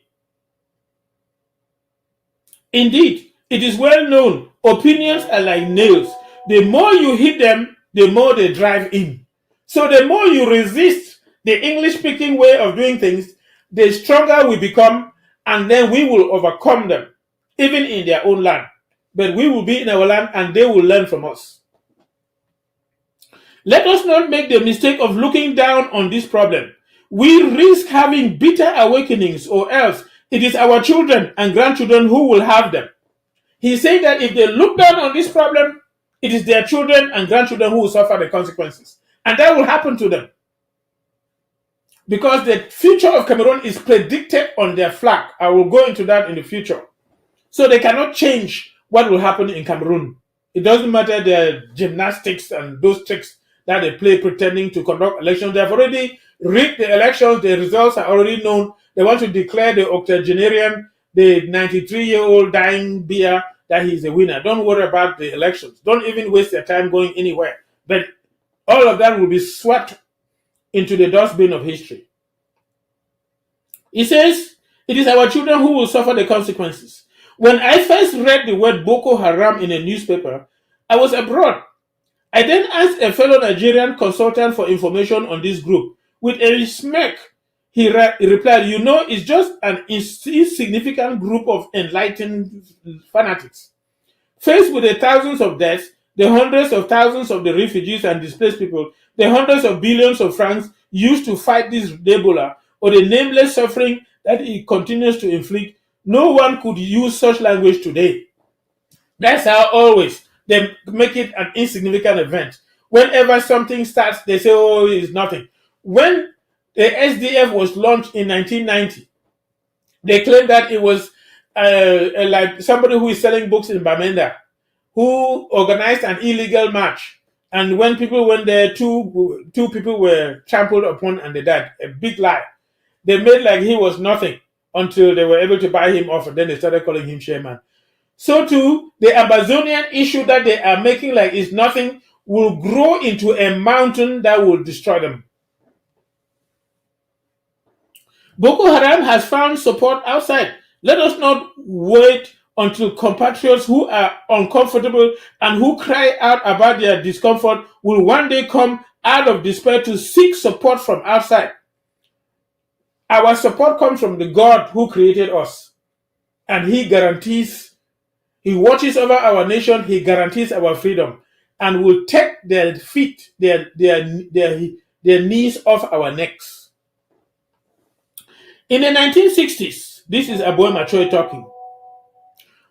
Indeed, it is well known, opinions are like nails. The more you hit them, the more they drive in. So the more you resist the English-speaking way of doing things, the stronger we become, and then we will overcome them, even in their own land. But we will be in our land, and they will learn from us. Let us not make the mistake of looking down on this problem. We risk having bitter awakenings, or else it is our children and grandchildren who will have them. He said that if they look down on this problem, it is their children and grandchildren who will suffer the consequences. And that will happen to them. Because the future of Cameroon is predicted on their flag. I will go into that in the future. So they cannot change what will happen in Cameroon. It doesn't matter their gymnastics and those tricks that they play pretending to conduct elections. They have already rigged the elections. The results are already known. They want to declare the octogenarian, the 93-year-old dying beer, that he's a winner. Don't worry about the elections. Don't even waste your time going anywhere. But all of that will be swept into the dustbin of history. He says, it is our children who will suffer the consequences. When I first read the word Boko Haram in a newspaper, I was abroad. I then asked a fellow Nigerian consultant for information on this group. With a smirk, he replied, you know, it's just an insignificant group of enlightened fanatics. Faced with the thousands of deaths, the hundreds of thousands of the refugees and displaced people, the hundreds of billions of francs used to fight this Ebola, or the nameless suffering that it continues to inflict, no one could use such language today. That's how always they make it an insignificant event. Whenever something starts, they say, oh, it's nothing. When the SDF was launched in 1990, they claimed that it was like somebody who is selling books in Bamenda, who organized an illegal march. And when people went there, two people were trampled upon and they died. A big lie. They made like he was nothing until they were able to buy him off, and then they started calling him chairman. So too, the Amazonian issue that they are making like it's nothing will grow into a mountain that will destroy them. Boko Haram has found support outside. Let us not wait until compatriots who are uncomfortable and who cry out about their discomfort will one day come out of despair to seek support from outside. Our support comes from the God who created us. And He guarantees, He watches over our nation, He guarantees our freedom, and will take their feet, their knees off our necks. In the 1960s, this is Aboy Machoy talking.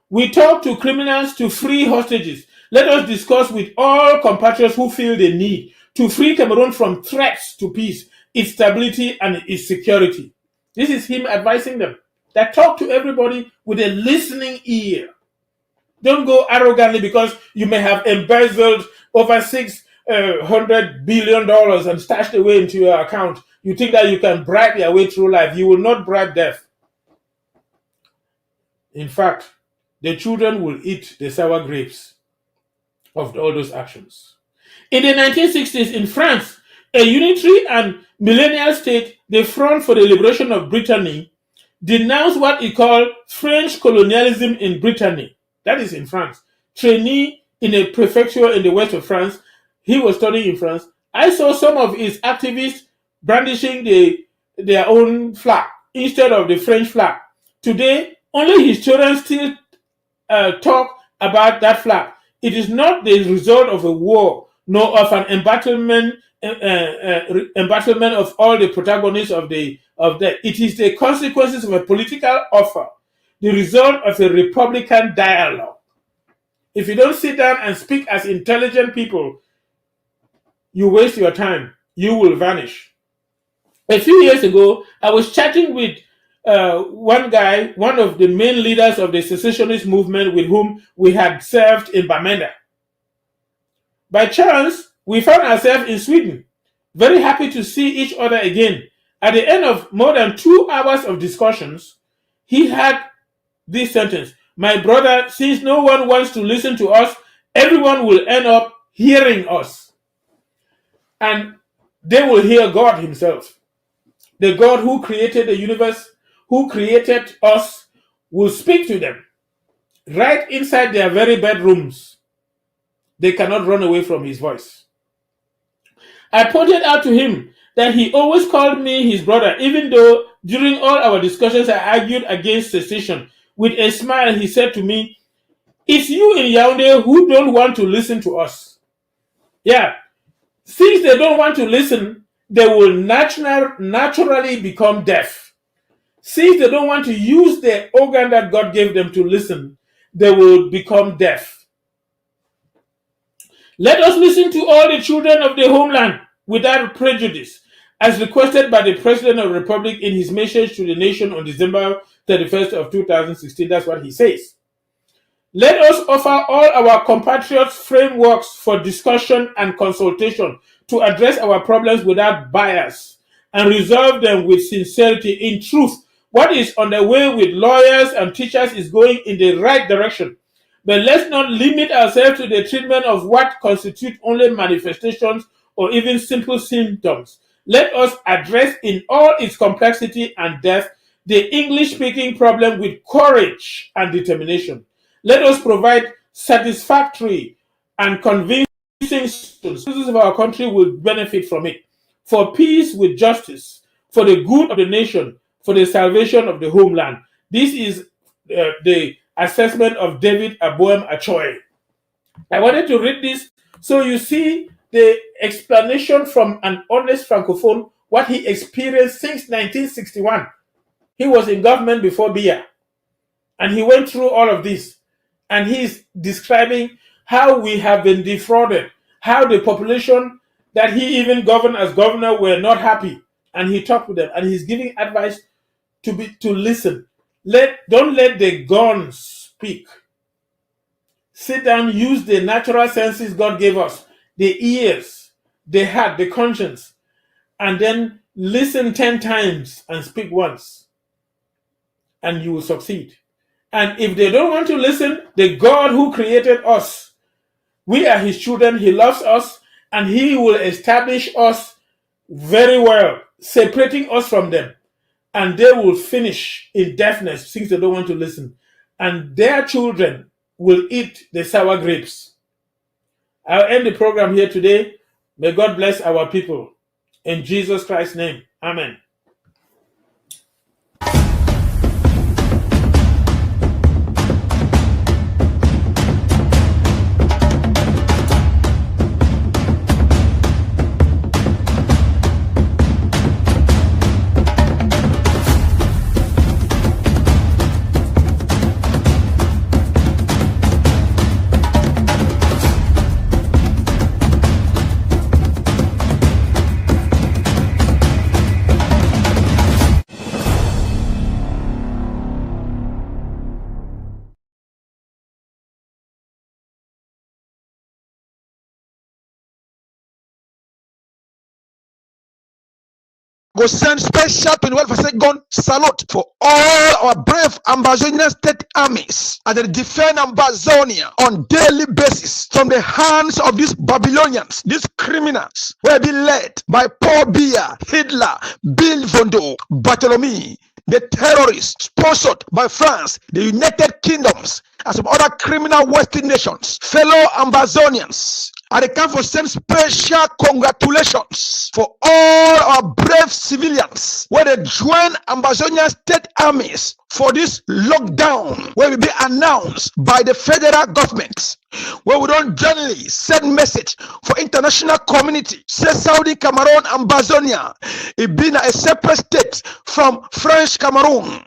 We talk to criminals to free hostages. Let us discuss with all compatriots who feel the need to free Cameroon from threats to peace, its stability, and its security. This is him advising them that talk to everybody with a listening ear. Don't go arrogantly because you may have embezzled over $600 billion and stashed away into your account. You think that you can bribe your way through life. You will not bribe death. In fact, the children will eat the sour grapes of all those actions. In the 1960s in France, a unitary and millennial state, the Front for the Liberation of Brittany, denounced what it called French colonialism in Brittany. That is in France. Trainee in a prefecture in the west of France, he was studying in France. I saw some of his activists brandishing their own flag instead of the French flag. Today, only his children still talk about that flag. It is not the result of a war, nor of an embattlement of all the protagonists of the. It is the consequences of a political offer, the result of a Republican dialogue. If you don't sit down and speak as intelligent people, you waste your time. You will vanish. A few years ago, I was chatting with one guy, one of the main leaders of the secessionist movement with whom we had served in Bamenda. By chance, we found ourselves in Sweden, very happy to see each other again. At the end of more than 2 hours of discussions, he had this sentence: "My brother, since no one wants to listen to us, everyone will end up hearing us. And they will hear God himself. The God who created the universe, who created us, will speak to them right inside their very bedrooms. They cannot run away from his voice." I pointed out to him that he always called me his brother, even though during all our discussions I argued against secession. With a smile, he said to me, "It's you in Yaoundé who don't want to listen to us." Yeah, since they don't want to listen, they will naturally become deaf. Since they don't want to use the organ that God gave them to listen, they will become deaf. Let us listen to all the children of the homeland without prejudice, as requested by the President of the Republic in his message to the nation on December 31st of 2016. That's what he says. Let us offer all our compatriots frameworks for discussion and consultation to address our problems without bias and resolve them with sincerity. In truth, what is on the way with lawyers and teachers is going in the right direction. But let's not limit ourselves to the treatment of what constitute only manifestations or even simple symptoms. Let us address in all its complexity and depth the English-speaking problem with courage and determination. Let us provide satisfactory and convincing solutions. Citizens of our country will benefit from it. For peace with justice, for the good of the nation, for the salvation of the homeland. This is the assessment of David Aboem Achoy. I wanted to read this so you see the explanation from an honest Francophone, what he experienced since 1961. He was in government before Biya, and he went through all of this. And he's describing how we have been defrauded, how the population that he even governed as governor were not happy. And he talked with them, and he's giving advice to listen. Don't let the guns speak. Sit down, use the natural senses God gave us, the ears, the heart, the conscience, and then listen 10 times and speak once, and you will succeed. And if they don't want to listen, the God who created us, we are his children, he loves us, and he will establish us very well, separating us from them. And they will finish in deafness since they don't want to listen. And their children will eat the sour grapes. I'll end the program here today. May God bless our people. In Jesus Christ's name, amen. Go send special 21% salute for all our brave Ambazonian state armies and they defend Ambazonia on daily basis from the hands of these Babylonians, these criminals, who have been led by Paul Biya, Hitler, Bill Vondo, Bartholomew, the terrorists sponsored by France, the United Kingdoms, and some other criminal Western nations. Fellow Ambazonians, I can for send special congratulations for all our brave civilians where they join Ambazonian state armies for this lockdown where will be announced by the federal government, where we don't generally send message for international community. Say Saudi Cameroon Ambazonia, it being a separate state from French Cameroon.